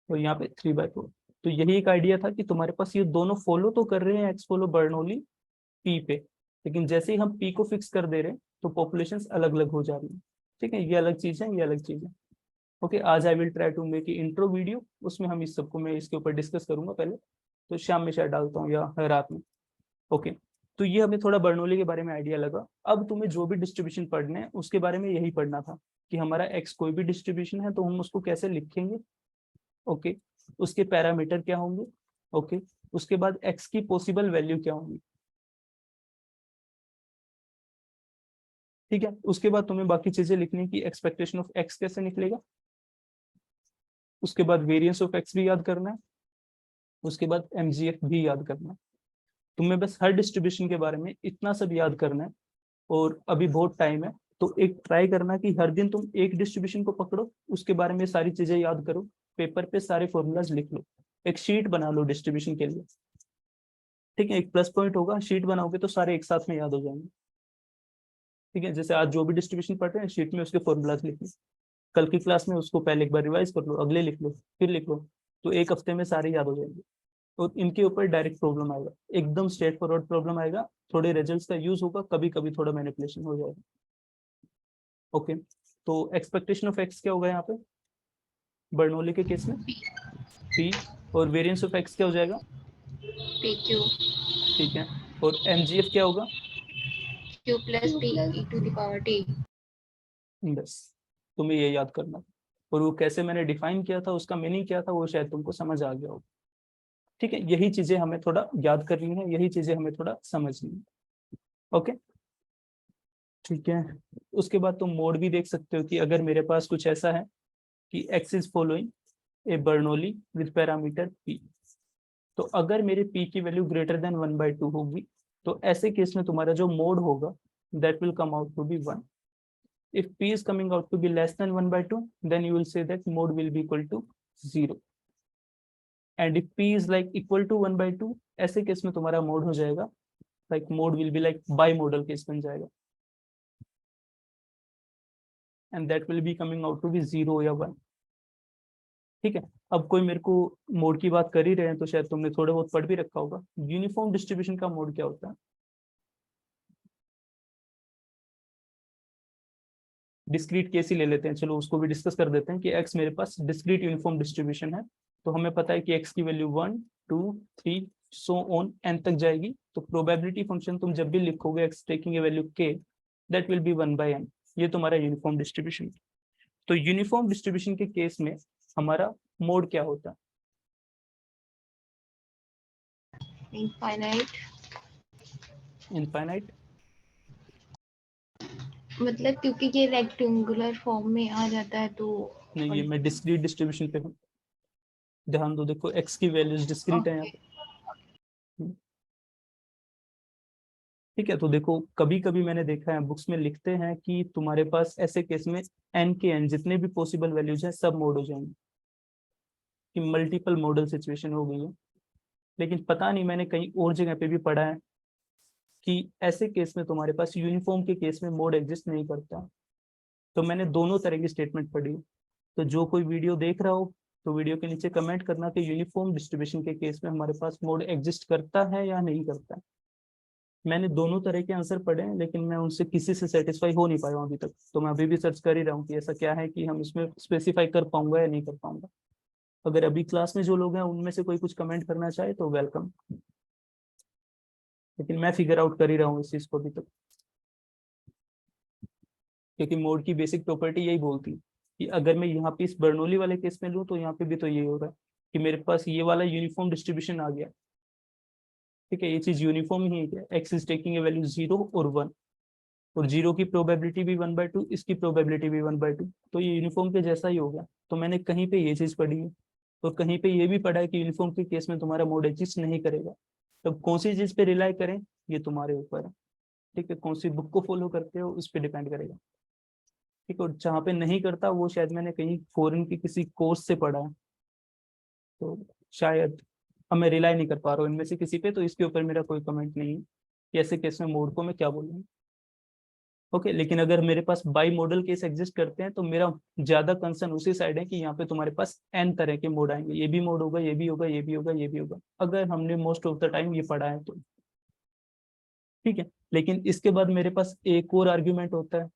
और यहाँ पे 3/4। तो यही एक आइडिया था कि तुम्हारे पास ये दोनों फॉलो तो कर रहे हैं, एक्स फॉलो बर्नौली पी पे, लेकिन जैसे ही हम पी को फिक्स कर दे रहे हैं तो पॉपुलेशन अलग अलग हो जा रही है। ठीक है, ये अलग चीज है, ये अलग चीज है। ओके, आज I will try to make intro video, उसमें हम इस सबको मैं इसके ऊपर डिस्कस करूंगा पहले, तो शाम में शायद डालता हूँ या रात में। ओके, तो ये हमें थोड़ा बर्नौली के बारे में आइडिया लगा। अब तुम्हें जो भी डिस्ट्रीब्यूशन पढ़ने हैं उसके बारे में यही पढ़ना था, कि हमारा एक्स कोई भी डिस्ट्रीब्यूशन है तो हम उसको कैसे लिखेंगे। ओके, उसके पैरामीटर क्या होंगे। ओके, उसके बाद एक्स की पॉसिबल वैल्यू क्या होंगी। ठीक है, उसके बाद तुम्हें बाकी चीजें लिखनी की एक्सपेक्टेशन ऑफ एक्स कैसे निकलेगा, उसके बाद वेरिएंस ऑफ एक्स भी याद करना है, उसके बाद एमजीएफ भी याद करना है। तुम्हें बस हर डिस्ट्रीब्यूशन के बारे में इतना सब याद करना है, और अभी बहुत टाइम है, तो एक ट्राई करना कि हर दिन तुम एक डिस्ट्रीब्यूशन को पकड़ो, उसके बारे में सारी चीजें याद करो, पेपर पे सारे फॉर्मूलाज लिख लो, एक शीट बना लो डिस्ट्रीब्यूशन के लिए। ठीक है, एक प्लस पॉइंट होगा, शीट बनाओगे तो सारे एक साथ में याद हो जाएंगे। ठीक है, जैसे आज जो भी डिस्ट्रीब्यूशन पढ़ रहे हैं शीट में उसके फॉर्मूलाज लिख लो, कल की क्लास में उसको पहले एक बार रिवाइज कर लो, अगले लिख लो, फिर लिख लो, तो एक हफ्ते में सारे याद हो जाएंगे। और इनके ऊपर डायरेक्ट प्रॉब्लम आएगा, एकदम स्ट्रेट फॉरवर्ड प्रॉब्लम आएगा, थोड़े रिजल्ट्स का यूज होगा, कभी कभी थोड़ा मैनिपुलेशन हो जाएगा। ओके, तो एक्सपेक्टेशन ऑफ एक्स क्या होगा यहाँ पे बर्नौली के केस में, पी, और वेरिएंस ऑफ एक्स क्या हो जाएगा, पी क्यू, ठीक है, और एमजीएफ क्या होगा, q plus p e to the power t. बस तुम्हें ये याद करना, और वो कैसे मैंने डिफाइन किया था, उसका मीनिंग क्या था, वो शायद तुमको समझ आ गया होगा। ठीक है, यही चीजें हमें थोड़ा याद करनी है, यही चीजें हमें थोड़ा समझनी है। ओके, ठीक है, उसके बाद तुम मोड भी देख सकते हो कि अगर मेरे पास कुछ ऐसा है कि x is following A Bernoulli with parameter P, तो अगर मेरे पी की वैल्यू ग्रेटर देन 1/2 होगी, तो ऐसे केस में तुम्हारा जो मोड होगा that will come out to be 1। if p is coming out to be less than 1/2, then you will say that mode will be equal to 0, and if p is like equal to 1/2, ऐसे case में तुम्हारा mode हो जाएगा like mode will be like bimodal case बन जाएगा, and that will be coming out to be 0 या 1। ठीक है, अब कोई मेरे को मोड की बात कर ही रहे हैं, तो शायद तुमने थोड़े बहुत पढ़ भी रखा होगा, यूनिफॉर्म डिस्ट्रीब्यूशन का मोड क्या होता है। डिस्क्रीट केस ही ले लेते हैं, चलो उसको भी डिस्कस कर देते हैं कि x मेरे पास डिस्क्रीट यूनिफॉर्म डिस्ट्रीब्यूशन है, तो हमें पता है कि x की वैल्यू 1 2 3 सो ऑन n तक जाएगी, तो प्रोबेबिलिटी फंक्शन तुम जब भी लिखोगे x taking a value k, that will B 1/n। ये तुम्हारा यूनिफॉर्म डिस्ट्रीब्यूशन। तो यूनिफॉर्म डिस्ट्रीब्यूशन के केस में हमारा मोड क्या होता है, इनफाइनाइट, इनफाइनाइट, मतलब क्योंकि ये रेक्टेंगुलर फॉर्म में आ जाता है तो नहीं ये मैं डिस्क्रीट डिस्ट्रीब्यूशन पे हूँ, ध्यान दो, देखो x की वैल्यूज डिस्क्रीट है यहाँ पे। ठीक है, तो देखो कभी कभी मैंने देखा है बुक्स में लिखते हैं कि तुम्हारे पास ऐसे केस में n के n जितने भी पॉसिबल वैल्यूज हैं सब मोड हो जाएंगे, कि मल्टीपल मॉडल सिचुएशन हो गई है, लेकिन पता नहीं मैंने कहीं और जगह पे भी पढ़ा है कि ऐसे केस में तुम्हारे पास यूनिफॉर्म के केस में मोड एग्जिस्ट नहीं करता। तो मैंने दोनों तरह की स्टेटमेंट पढ़ी, तो जो कोई वीडियो देख रहा हो तो वीडियो के नीचे कमेंट करना कि यूनिफॉर्म डिस्ट्रीब्यूशन के केस में हमारे पास मोड एग्जिस्ट करता है या नहीं करता। मैंने दोनों तरह के आंसर पढ़े हैं, लेकिन मैं उनसे किसी से सेटिस्फाई हो नहीं पाया हूं अभी तक, तो मैं अभी भी सर्च कर ही रहा हूँ कि ऐसा क्या है कि हम इसमें स्पेसिफाई कर पाऊंगा या नहीं कर पाऊंगा। अगर अभी क्लास में जो लोग हैं उनमें से कोई कुछ कमेंट करना चाहे तो वेलकम, लेकिन मैं फिगर आउट कर ही रहा हूँ इस चीज को अभी तक, क्योंकि मोड की बेसिक प्रॉपर्टी यही बोलती है कि अगर मैं यहाँ पे इस बर्नौली वाले केस में लूँ तो यहाँ पे भी तो ये हो रहा है कि मेरे पास ये वाला यूनिफॉर्म डिस्ट्रीब्यूशन आ गया। ठीक है, ये चीज यूनिफॉर्म ही है, x is taking a value 0 और 1, और 0 की प्रोबेबिलिटी भी 1/2, इसकी प्रोबेबिलिटी भी 1/2, तो ये यूनिफॉर्म के जैसा ही हो गया। तो मैंने कहीं पे ये चीज पढ़ी है, और कहीं पे ये भी पढ़ा है कि यूनिफॉर्म के केस में तुम्हारा मोड एग्जिस्ट नहीं करेगा। तब कौन सी चीज पे रिलाई करें ये तुम्हारे ऊपर है। ठीक है, कौन सी बुक को फॉलो करते हो उस पर डिपेंड करेगा। ठीक है, और जहाँ पे नहीं करता वो शायद मैंने कहीं फॉरेन की किसी कोर्स से पढ़ा है, तो शायद अब मैं रिलाई नहीं कर पा रहा हूँ इनमें से किसी पे, तो इसके ऊपर मेरा कोई कमेंट नहीं है कि ऐसे केस में मोड को मैं क्या बोलूँ। ओके, लेकिन अगर मेरे पास बाई मॉडल केस एग्जिस्ट करते हैं तो मेरा ज्यादा कंसर्न उसी साइड है कि यहाँ पे तुम्हारे पास n तरह के मोड आएंगे, ये भी मोड होगा, ये भी होगा, ये भी होगा, ये भी होगा, अगर हमने मोस्ट ऑफ द टाइम ये पढ़ा है तो। ठीक है, लेकिन इसके बाद मेरे पास एक और आर्ग्यूमेंट होता है।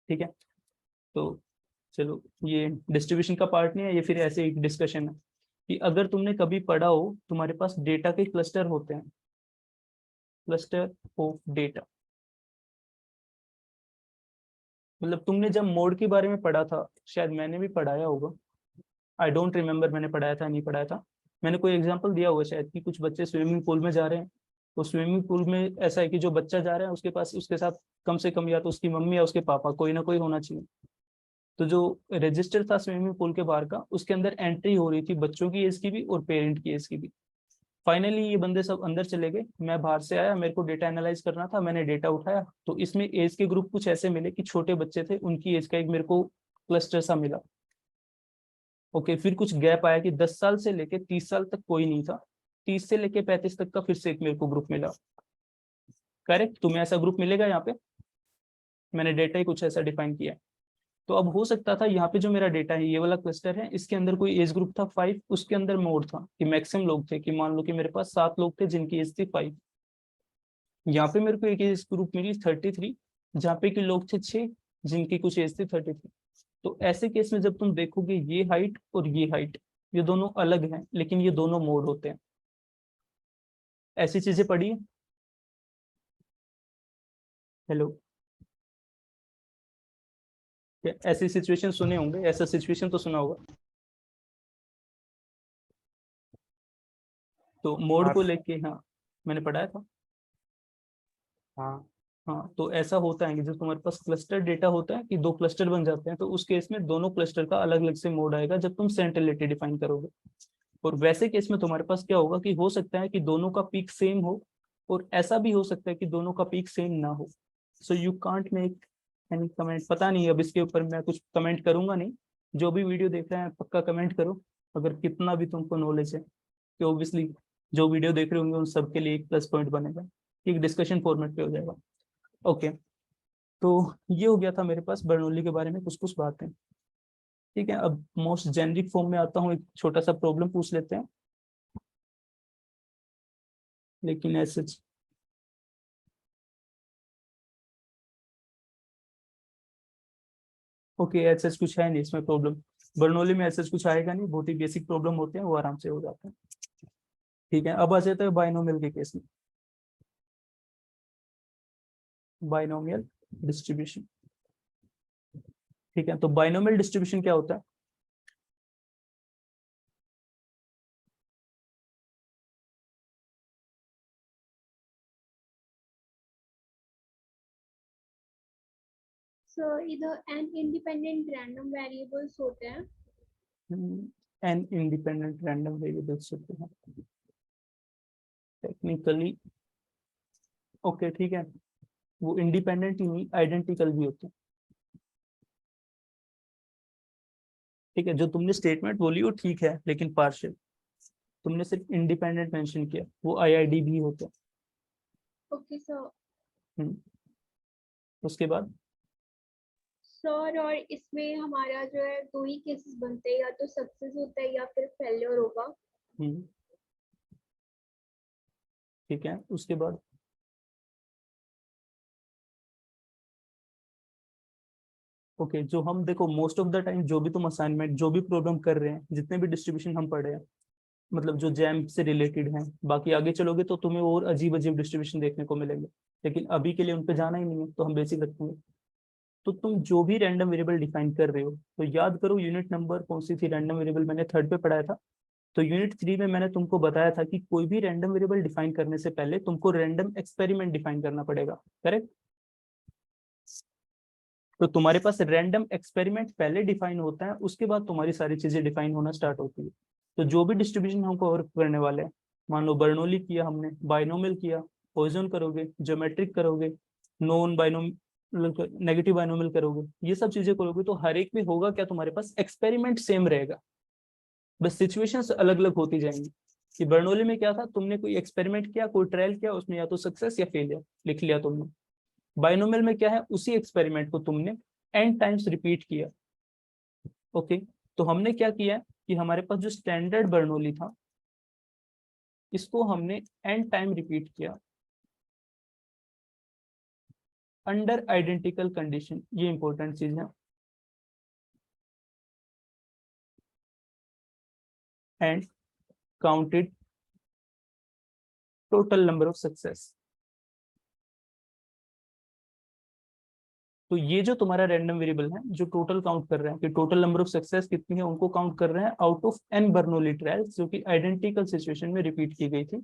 ठीक है, तो चलो ये डिस्ट्रीब्यूशन का पार्ट नहीं है, ये फिर ऐसे एक डिस्कशन है कि अगर तुमने कभी पढ़ा हो तुम्हारे पास डेटा के क्लस्टर होते हैं, क्लस्टर ऑफ डेटा, मतलब तुमने जब मोड के बारे में पढ़ा था, शायद मैंने भी पढ़ाया होगा, आई डोंट रिमेम्बर मैंने पढ़ाया था नहीं पढ़ाया था, मैंने कोई एग्जांपल दिया होगा शायद कि कुछ बच्चे स्विमिंग पूल में जा रहे हैं, तो स्विमिंग पूल में ऐसा है कि जो बच्चा जा रहा है उसके पास उसके साथ कम से कम या तो उसकी मम्मी या उसके पापा कोई ना कोई होना चाहिए। तो जो रजिस्टर था स्विमिंग पूल के बाहर का, उसके अंदर एंट्री हो रही थी बच्चों की एज की भी और पेरेंट की एज की भी। फाइनली ये बंदे सब अंदर चले गए, मैं बाहर से आया, मेरे को डेटा एनालाइज करना था, मैंने डेटा उठाया तो इसमें एज के ग्रुप कुछ ऐसे मिले कि छोटे बच्चे थे, उनकी एज का एक मेरे को क्लस्टर सा मिला। ओके, फिर कुछ गैप आया कि 10 साल से लेके 30 साल तक कोई नहीं था, 30 से लेके 35 तक का फिर से एक मेरे को ग्रुप मिला। करेक्ट, तुम्हें ऐसा ग्रुप मिलेगा यहाँ पे, मैंने डेटा ही कुछ ऐसा डिफाइन किया है। तो अब हो सकता था यहाँ पे जो मेरा डेटा है, ये वाला क्लस्टर है, इसके अंदर कोई एज ग्रुप था 5, उसके अंदर मोड था कि मैक्सिमम लोग थे, कि मान लो कि मेरे पास 7 लोग थे जिनकी एज थी 5। यहाँ पे मेरे को एक एज ग्रुप मिली 33, जहाँ पे कि लोग थे 6 जिनकी कुछ एज थी 33। तो ऐसे केस में जब तुम देखोगे ये हाइट और ये हाइट, ये दोनों अलग हैं लेकिन ये दोनों मोड होते हैं। ऐसी चीजें पढ़ी है? हेलो, ऐसी सिचुएशन सुने होंगे, ऐसा सिचुएशन तो सुना होगा। तो मोड हाँ को लेके, हाँ मैंने पढ़ाया था। हाँ हाँ, तो ऐसा होता है कि जब तुम्हारे पास क्लस्टर डेटा होता है कि 2 क्लस्टर बन जाते हैं, तो उस केस में दोनों क्लस्टर का अलग अलग से मोड आएगा जब तुम सेंट्रलिटी डिफाइन करोगे। और वैसे केस में तुम्हारे पास क्या होगा कि हो सकता है कि दोनों का पीक सेम हो, और ऐसा भी हो सकता है कि दोनों का पीक सेम ना हो। So you can't make any comment. पता नहीं, अब इसके ऊपर मैं कुछ कमेंट करूंगा नहीं। जो भी वीडियो देख रहे हैं पक्का कमेंट करो, अगर कितना भी तुमको नॉलेज है, कि ऑब्वियसली जो वीडियो देख रहे होंगे उन सबके लिए एक प्लस पॉइंट बनेगा, एक डिस्कशन फॉर्मेट पे हो जाएगा। ओके, तो ये हो गया था मेरे पास बर्नौली के बारे में कुछ कुछ बातें। ठीक है, अब मोस्ट जेनरिक फॉर्म में आता हूँ, एक छोटा सा प्रॉब्लम पूछ लेते हैं, लेकिन ऐसे ओके ऐसे कुछ है नहीं इसमें प्रॉब्लम। बर्नौली में ऐसे कुछ आएगा नहीं, बहुत ही बेसिक प्रॉब्लम होते हैं, वो आराम से हो जाते हैं। ठीक है, अब आ जाते हैं बाइनोमियल के केस में। Binomial distribution. ठीक है, तो बाइनोमियल डिस्ट्रीब्यूशन क्या होता है? सो इधर n इंडिपेंडेंट रैंडम वेरिएबल्स होते हैं। एन इंडिपेंडेंट रैंडम वेरिएबल्स होते हैं टेक्निकली। ओके ठीक है, वो इंडिपेंडेंट ही नहीं, आइडेंटिकल भी होते हैं। ठीक है, जो तुमने स्टेटमेंट बोली वो ठीक है, लेकिन पार्शियल। तुमने सिर्फ इंडिपेंडेंट मेंशन किया, वो आईआईडी भी होते हैं। Okay sir. हम्म, उसके बाद सर और इसमें हमारा जो है दो ही केसेस बनते हैं, या तो सक्सेस होता है या फिर फेलियर होगा। हम्म, ठीक है, उसके बाद ओके जो हम देखो मोस्ट ऑफ द टाइम जो भी तुम असाइनमेंट जो भी प्रॉब्लम कर रहे हैं, जितने भी डिस्ट्रीब्यूशन हम पढ़े हैं, मतलब जो जैम से रिलेटेड हैं, बाकी आगे चलोगे तो तुम्हें और अजीब अजीब डिस्ट्रीब्यूशन देखने को मिलेंगे, लेकिन अभी के लिए उन पे जाना ही नहीं है, तो हम बेसिक रखेंगे। तो तुम जो भी रैंडम वेरिएबल डिफाइन कर रहे हो, तो याद करो यूनिट नंबर कौन सी थी, रैंडम वेरिएबल मैंने 3rd पे पढ़ाया था। तो यूनिट 3 में मैंने तुमको बताया था कि कोई भी रैंडम वेरिएबल डिफाइन करने से पहले तुमको रैंडम एक्सपेरिमेंट डिफाइन करना पड़ेगा। करेक्ट, तो तुम्हारे पास रैंडम एक्सपेरिमेंट पहले डिफाइन होता है, उसके बाद तुम्हारी सारी चीजें डिफाइन होना स्टार्ट होती है। तो जो भी डिस्ट्रीब्यूशन हम कवर करने वाले हैं, मान लो बर्नौली किया हमने, बाइनोमियल किया, पॉइसन करोगे, ज्योमेट्रिक करोगे, नॉन बाइनोमियल नेगेटिव बाइनोमियल करोगे, ये सब चीजें करोगे, तो हर एक में होगा क्या, तुम्हारे पास एक्सपेरिमेंट सेम रहेगा, बस सिचुएशंस अलग अलग होती जाएंगी। कि बर्नौली में क्या था, तुमने कोई एक्सपेरिमेंट किया, कोई ट्रायल किया, उसमें या तो सक्सेस या फेलियर लिख लिया तुमने। बाइनोमियल में क्या है, उसी एक्सपेरिमेंट को तुमने n टाइम्स रिपीट किया। ओके, तो हमने क्या किया कि हमारे पास जो स्टैंडर्ड बर्नौली था, इसको हमने n टाइम रिपीट किया अंडर आइडेंटिकल कंडीशन। ये इंपॉर्टेंट चीज है, and counted total number of success. तो ये जो तुम्हारा रैंडम वेरिएबल है, जो टोटल काउंट कर रहे हैं कि टोटल नंबर ऑफ सक्सेस कितनी है, उनको काउंट कर रहे हैं out of n Bernoulli trials जो कि आइडेंटिकल सिचुएशन में रिपीट की गई थी।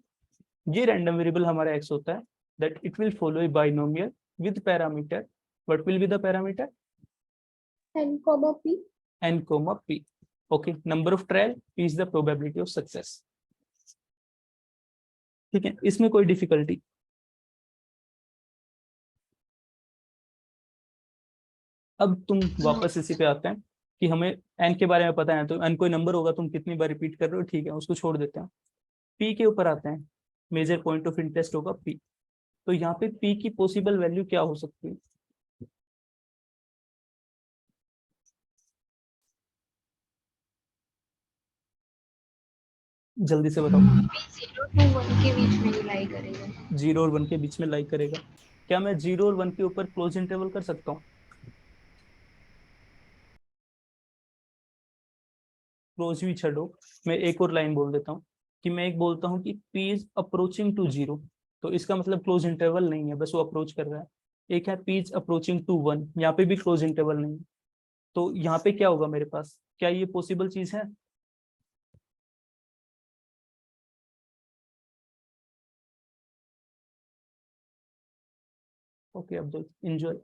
ये रैंडम वेरिएबल हमारा x होता है, that it will follow A binomial with parameter. What will be the parameter? n, p. n, p. Okay, number of trial is the probability of success. ठीक है, इसमें कोई डिफिकल्टी? अब तुम वापस इसी पे आते हैं कि हमें n के बारे में पता है, तो n कोई नंबर होगा, तुम कितनी बार रिपीट कर रहे हो, ठीक है, उसको छोड़ देते हैं. p के ऊपर आते हैं. मेजर पॉइंट ऑफ इंटरेस्ट होगा p. तो यहाँ पे p की पॉसिबल वैल्यू क्या हो सकती है? जल्दी से बताओ. 0 to 1 के बीच में लाई करेगा. 0 और 1 के बीच में लाई करेगा. क्या मैं 0 और 1 के ऊपर क्लोज इंटरवल कर सकता हूँ? क्लोज भी छोड़ो, मैं एक और लाइन बोल देता हूँ कि मैं एक बोलता हूँ कि p इज अप्रोचिंग टू 0, तो इसका मतलब क्लोज इंटरवल नहीं है, बस वो अप्रोच कर रहा है. एक है p इज अप्रोचिंग टू 1, यहाँ पे भी क्लोज इंटरवल नहीं है. तो यहाँ पे क्या होगा मेरे पास? क्या ये पॉसिबल चीज है? Okay, Abdul enjoy.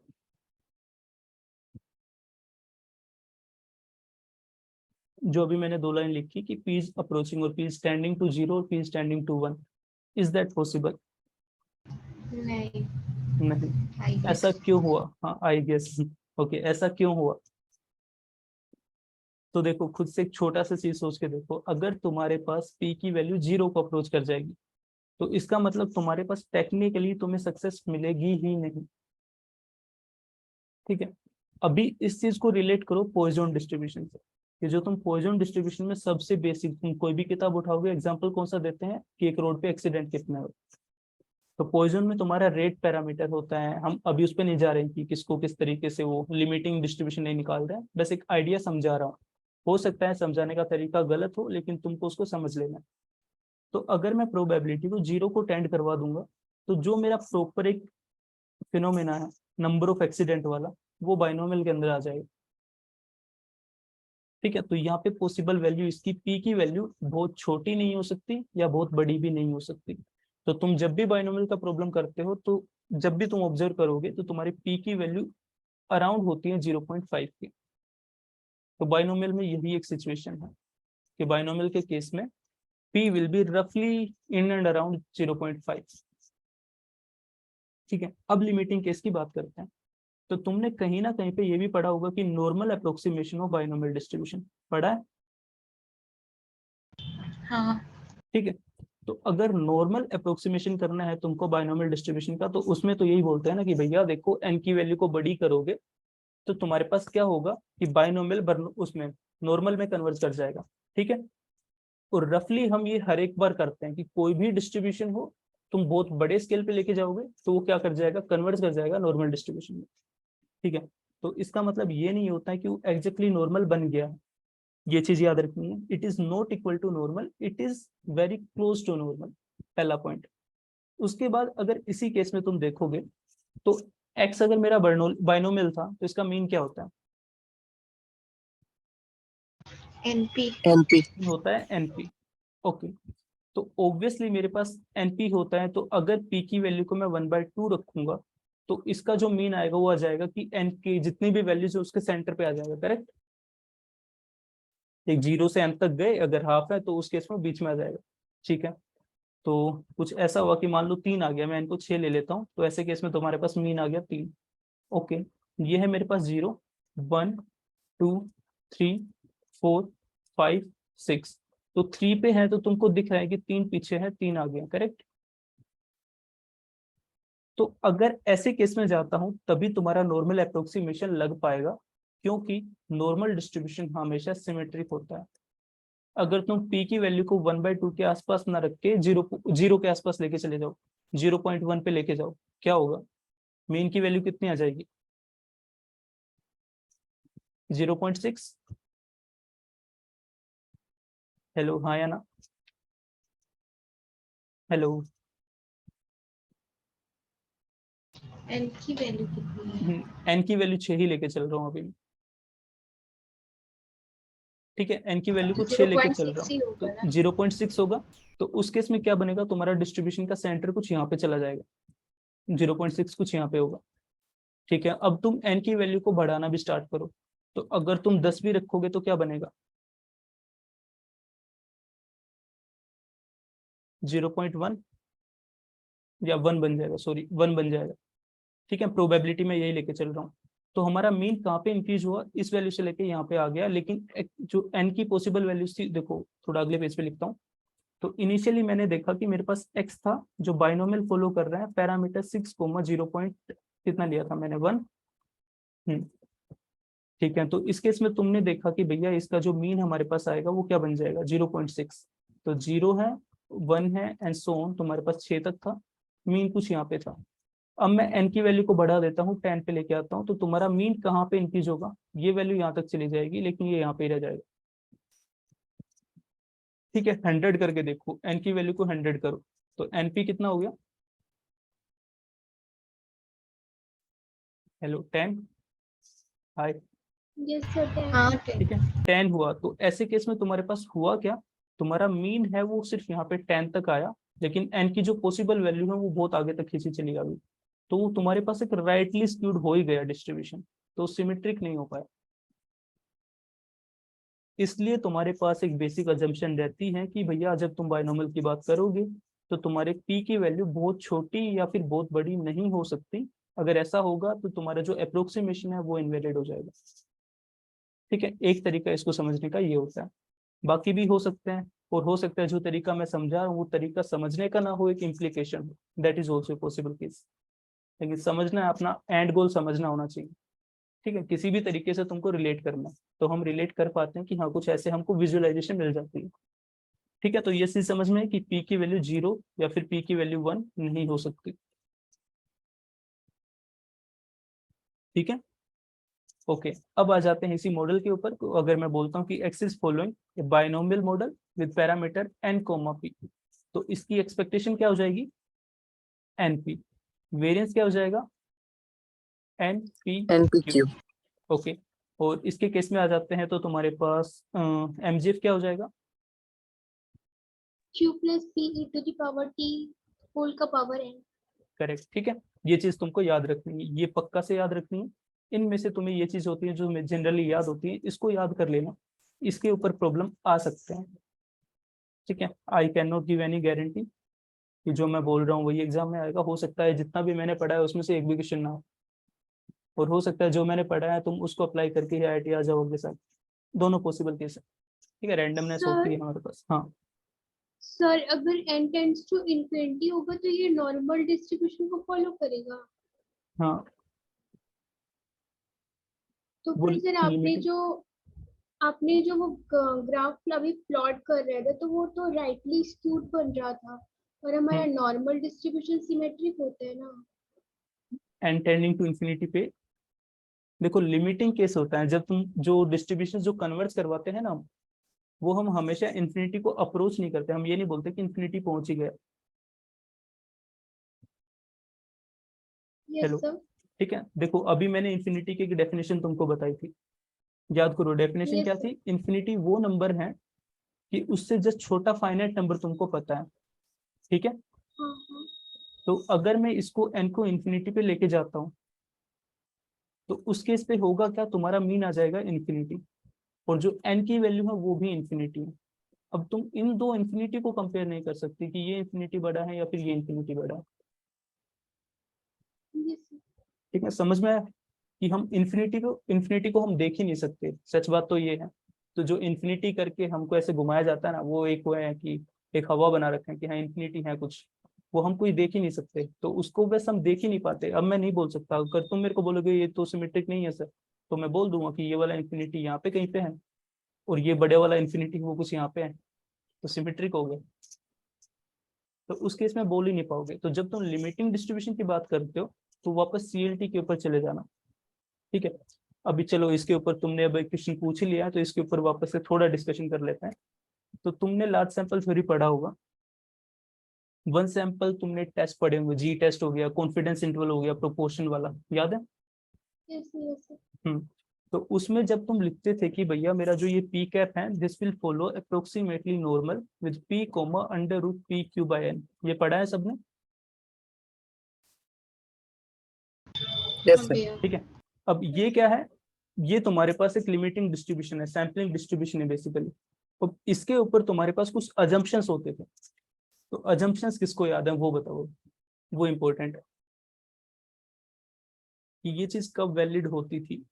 जो अभी मैंने 2 लाइन लिखी कि p इज अप्रोचिंग और p इज स्टैंडिंग टू 0 और p is standing to 1, is that possible? नहीं. नहीं. I guess. ऐसा क्यों हुआ? हाँ, आई गेस. ओके, ऐसा क्यों हुआ? तो देखो, खुद से एक छोटा सा चीज सोच के देखो, अगर तुम्हारे पास p की वैल्यू 0 को अप्रोच कर जाएगी, तो इसका मतलब तुम्हारे पास टेक्निकली तुम्हें सक्सेस मिलेगी ही नहीं. ठीक है, अभी इस चीज को रिलेट करो पॉइजन डिस्ट्रीब्यूशन से, कि जो तुम पॉइजन डिस्ट्रीब्यूशन में सबसे बेसिक, तुम कोई भी किताब उठाओगे, एग्जांपल कौन सा देते हैं कि एक रोड पे एक्सीडेंट कितना है. तो पॉइजन में तुम्हारा रेट पैरामीटर होता है. हम अभी उस पर नहीं जा रहे हैं कि किसको किस तरीके से वो लिमिटिंग डिस्ट्रीब्यूशन नहीं निकाल रहे हैं, बस एक आइडिया समझा रहा हूँ. हो सकता है समझाने का तरीका गलत हो, लेकिन तुमको उसको समझ लेना है. तो अगर मैं प्रोबेबिलिटी को 0 को टेंड करवा दूंगा, तो जो मेरा प्रॉपर एक फिनोमेना है नंबर ऑफ एक्सीडेंट वाला, वो बाइनोमियल के अंदर आ जाएगा. ठीक है, तो यहाँ पे पॉसिबल वैल्यू इसकी p की वैल्यू बहुत छोटी नहीं हो सकती या बहुत बड़ी भी नहीं हो सकती. तो तुम जब भी बाइनोमियल का प्रॉब्लम करते हो, तो जब भी तुम ऑब्जर्व करोगे, तो तुम्हारी p की वैल्यू अराउंड होती है 0.5 की. तो बाइनोमियल में यही एक सिचुएशन है कि बाइनोमियल के केस में p विल बी रफली इन एंड अराउंड 0.5. ठीक है, अब लिमिटिंग केस की बात करते हैं. तो तुमने कहीं ना कहीं पे ये भी पढ़ा होगा कि normal approximation of binomial distribution पढ़ा है. हाँ. ठीक है, तो अगर नॉर्मल अप्रोक्सीमेशन करना है तुमको बाइनोमियल डिस्ट्रीब्यूशन का, तो उसमें तो यही बोलते हैं ना कि भैया देखो, n की वैल्यू को बड़ी करोगे तो तुम्हारे पास क्या होगा कि बाइनोमियल उसमें नॉर्मल में कन्वर्ट कर जाएगा. ठीक है, और रफली हम ये हर एक बार करते हैं कि कोई भी डिस्ट्रीब्यूशन हो, तुम बहुत बड़े स्केल पे लेके जाओगे तो वो क्या कर जाएगा, कन्वर्ट कर जाएगा नॉर्मल डिस्ट्रीब्यूशन में. ठीक है, तो इसका मतलब ये नहीं होता है कि वो एग्जैक्टली नॉर्मल बन गया है. ये चीज याद रखनी है, it is not equal to normal, it is very close to normal. पहला पॉइंट. उसके बाद अगर इसी केस में तुम देखोगे, तो x अगर मेरा बाइनोमियल था, तो इसका मीन क्या होता है? NP. होता है np. ओके, तो ऑब्वियसली मेरे पास np होता है, तो अगर p की वैल्यू को मैं 1/2 रखूंगा, तो इसका जो मीन आएगा वो आ जाएगा कि n की जितनी भी वैल्यूज है उसके सेंटर पे आ जाएगा. करेक्ट? एक 0 से n तक गए, अगर हाफ है तो उस केस में बीच में आ जाएगा. ठीक है, तो कुछ ऐसा हुआ कि मान लो 3 आ गया, मैं इनको 6 ले लेता हूँ, तो ऐसे केस में तुम्हारे पास मीन आ गया 3. ओके, ये है मेरे पास 0, 1, 2, 3, 4, 5, 6. तो 3 पे है तो तुमको दिख रहा है कि 3 पीछे है, 3 आ गया. करेक्ट? तो अगर ऐसे केस में जाता हूं, तभी तुम्हारा नॉर्मल अप्रोक्सीमेशन लग पाएगा, क्योंकि नॉर्मल डिस्ट्रीब्यूशन हमेशा सिमेट्रिक होता है. अगर तुम p की वैल्यू को 1/2 के आसपास ना रख के 0 के आसपास लेके चले जाओ, 0.1 पे लेके जाओ, क्या होगा? मीन की वैल्यू कितनी आ जाएगी? 0.6. हेलो, हाँ या ना? हेलो. N की वैल्यू कितनी है? n की वैल्यू 6 ही लेके चल रहा हूँ अभी. ठीक है, n की वैल्यू को 6 लेके चल रहा हूँ, तो 0.6 होगा. तो उस केस में क्या बनेगा, तुम्हारा डिस्ट्रीब्यूशन का सेंटर कुछ यहाँ पे चला जाएगा, 0.6 कुछ यहाँ पे होगा। ठीक है, अब तुम n की वैल्यू को बढ़ाना भी स्टार्ट करो, तो अगर तुम 10 भी रखोगे तो क्या बनेगा, 0.1 या 1 बन जाएगा, सॉरी 1 बन जाएगा। ठीक है, प्रोबेबिलिटी में यही लेके चल रहा हूँ। तो हमारा मीन कहाँ पे इंक्रीज हुआ, इस वैल्यू से लेके यहाँ पे आ गया, लेकिन जो n की पॉसिबल वैल्यूज थी, देखो थोड़ा अगले पेज पे लिखता हूँ। तो इनिशियली मैंने देखा कि मेरे पास x था जो बाइनोमियल फॉलो कर रहा है, पैरामीटर 6, 0 पॉइंट कितना लिया था मैंने, 1। ठीक है, तो इस केस में तुमने देखा कि भैया इसका जो मीन हमारे पास आएगा वो क्या बन जाएगा, 0.6। तो 0 है, 1 है एंड सो ऑन, तुम्हारे पास 6 तक था, मीन कुछ यहाँ पे था। अब मैं n की वैल्यू को बढ़ा देता हूँ, 10 पे लेके आता हूँ, तो तुम्हारा मीन कहाँ पे इंक्रीज होगा, ये वैल्यू यहाँ तक चली जाएगी, लेकिन ये यहाँ पे ही रह जाएगा। ठीक है, 100 करके देखो, n की वैल्यू को 100 करो, तो np कितना हो गया, हेलो 10, हाय, यस सर। हाँ ठीक है 10 हुआ। तो ऐसे केस में तुम्हारे पास हुआ क्या, तुम्हारा मीन है वो सिर्फ यहाँ पे 10 तक आया, लेकिन n की जो पॉसिबल वैल्यू है वो बहुत आगे तक खींची चली गई, तो वो तुम्हारे पास एक राइटली स्क्यूड हो ही गया डिस्ट्रीब्यूशन, तो सिमेट्रिक नहीं हो पाया। इसलिए तुम्हारे पास एक बेसिक अजम्पशन रहती है कि भैया जब तुम बाइनोमियल की बात करोगे तो तुम्हारे p की वैल्यू बहुत छोटी या फिर बहुत बड़ी नहीं हो सकती। अगर ऐसा होगा तो तुम्हारा जो अप्रोक्सीमेशन है वो इनवैलिड हो जाएगा। ठीक है, एक तरीका इसको समझने का ये होता है, बाकी भी हो सकते हैं, और हो सकता है जो तरीका मैं समझा रहा हूँ वो तरीका समझने का ना हो, एक इम्प्लीकेशन हो, that is also possible case. लेकिन समझना है, अपना एंड गोल समझना होना चाहिए। ठीक है, किसी भी तरीके से तुमको रिलेट करना है, तो हम रिलेट कर पाते हैं कि हाँ कुछ ऐसे हमको विजुअलाइजेशन मिल जाती है। ठीक है, तो ये चीज समझ में है कि p की वैल्यू 0 या फिर p की वैल्यू 1 नहीं हो सकती। ठीक है, ओके, अब आ जाते हैं इसी मॉडल के ऊपर। तो अगर मैं बोलता हूँ कि x is following A binomial model with parameter n, p, तो इसकी एक्सपेक्टेशन क्या हो जाएगी, np, वेरिएंस क्या हो जाएगा, np। NPQ ओके, और इसके केस में आ जाते हैं तो तुम्हारे पास mgf क्या हो जाएगा, q plus p e to the power t whole का पावर n। करेक्ट। ठीक है, ये चीज तुमको याद रखनी है, ये पक्का से याद रखनी है। इनमें से तुम्हें ये चीज होती है जो जनरली याद होती है, इसको याद कर लेना, इसके ऊपर प्रॉब्लम आ सकते हैं। ठीक है, I can not give any guarantee कि जो मैं बोल रहा हूँ वही एग्जाम में आएगा, हो सकता है जितना भी मैंने पढ़ा है उसमें से एक भी क्वेश्चन ना हो, और हो सकता है जो मैंने पढ़ा है तुम उसको अप्लाई करके ही IIT आ जाओगे साथ, दोनों पॉसिबल केस है। ठीक है, रैंडमनेस होती है हमारे पास। हाँ सर अगर n टेंड्स टू इन्फिनिटी होगा तो ये नॉर्मल डिस्ट्रीब्यूशन को फॉलो करेगा। हाँ, तो वो फिर सर लिमिटेड, आपने जो वो ग्राफ अभी प्लॉट कर रहे थे तो वो तो राइटली स्क्यूड बन रहा था, और हमारा नॉर्मल डिस्ट्रीब्यूशन सिमेट्रिक होता है ना। एंड टेंडिंग टू इन्फिनिटी पे, देखो लिमिटिंग केस होता है जब तुम जो डिस्ट्रीब्यूशन जो कन्वर्ट्स करवाते हैं ना, वो हम हमेशा इन्फिनिटी को अप्रोच नहीं करते, हम ये नहीं बोलते कि इन्फिनिटी पहुंच ही गया। Yes hello, sir. ठीक है, देखो अभी मैंने इन्फिनिटी की एक डेफिनेशन तुमको बताई थी, याद करो डेफिनेशन यस क्या सर। थी, इन्फिनिटी वो नंबर है कि उससे जस्ट छोटा फाइनाइट नंबर तुमको पता है। ठीक है, हाँ हाँ। तो अगर मैं इसको n को इन्फिनिटी पे लेके जाता हूँ तो उस केस पे होगा क्या, तुम्हारा मीन आ जाएगा इन्फिनिटी, और जो n की वैल्यू है वो भी इन्फिनिटी है। अब तुम इन दो इन्फिनिटी को कंपेयर नहीं कर सकती कि ये इन्फिनिटी बड़ा है या फिर ये इन्फिनिटी बड़ा है। Yes sir. ठीक है, समझ में आया कि हम इन्फिनिटी को हम देख ही नहीं सकते, सच बात तो ये है। तो जो इन्फिनिटी करके हमको ऐसे घुमाया जाता है ना, वो एक वो है कि एक हवा बना रखे हैं कि हाँ इन्फिनिटी है कुछ, वो हम कोई देख ही नहीं सकते, तो उसको बस हम देख ही नहीं पाते। अब मैं नहीं बोल सकता, अगर तुम मेरे को बोलोगे ये तो सिमेट्रिक नहीं है सर, तो मैं बोल दूंगा कि ये वाला इन्फिनिटी यहाँ पे कहीं पे है और ये बड़े वाला इन्फिनिटी वो कुछ यहाँ पे है, तो सिमेट्रिक हो गया। तो उस केस में बोल ही नहीं पाओगे। तो जब तुम लिमिटिंग डिस्ट्रीब्यूशन की बात करते हो तो वापस CLT के ऊपर चले जाना। ठीक है, अभी चलो इसके ऊपर तुमने अब एक क्वेश्चन पूछ ही लिया तो इसके ऊपर वापस से थोड़ा डिस्कशन कर लेते हैं। तो तुमने लार्ज सैंपल थ्योरी पढ़ा होगा, वन सैंपल तुमने टेस्ट पढ़े होंगे, जी टेस्ट हो गया, कॉन्फिडेंस इंटरवल हो गया, प्रोपोर्शन वाला, याद है। Yes yes sir. तो उसमें जब तुम लिखते थे कि भैया मेरा जो ये पी कैप है this will follow approximately normal with P comma under root P Q by N, ये पढ़ा है सबने? यस हाँ सर। भैया। ठीक है, अब ये क्या है, ये तुम्हारे पास एक लिमिटिंग डिस्ट्रीब्यूशन है, सैम्पलिंग डिस्ट्रीब्यूशन है बेसिकली। अब इसके ऊपर तुम्हारे पास कुछ अजम्पशंस होते थे, तो अजम्पशंस किसको याद है वो बताओ, वो इंपॉर्टेंट है कि ये चीज कब वैलिड होती थी।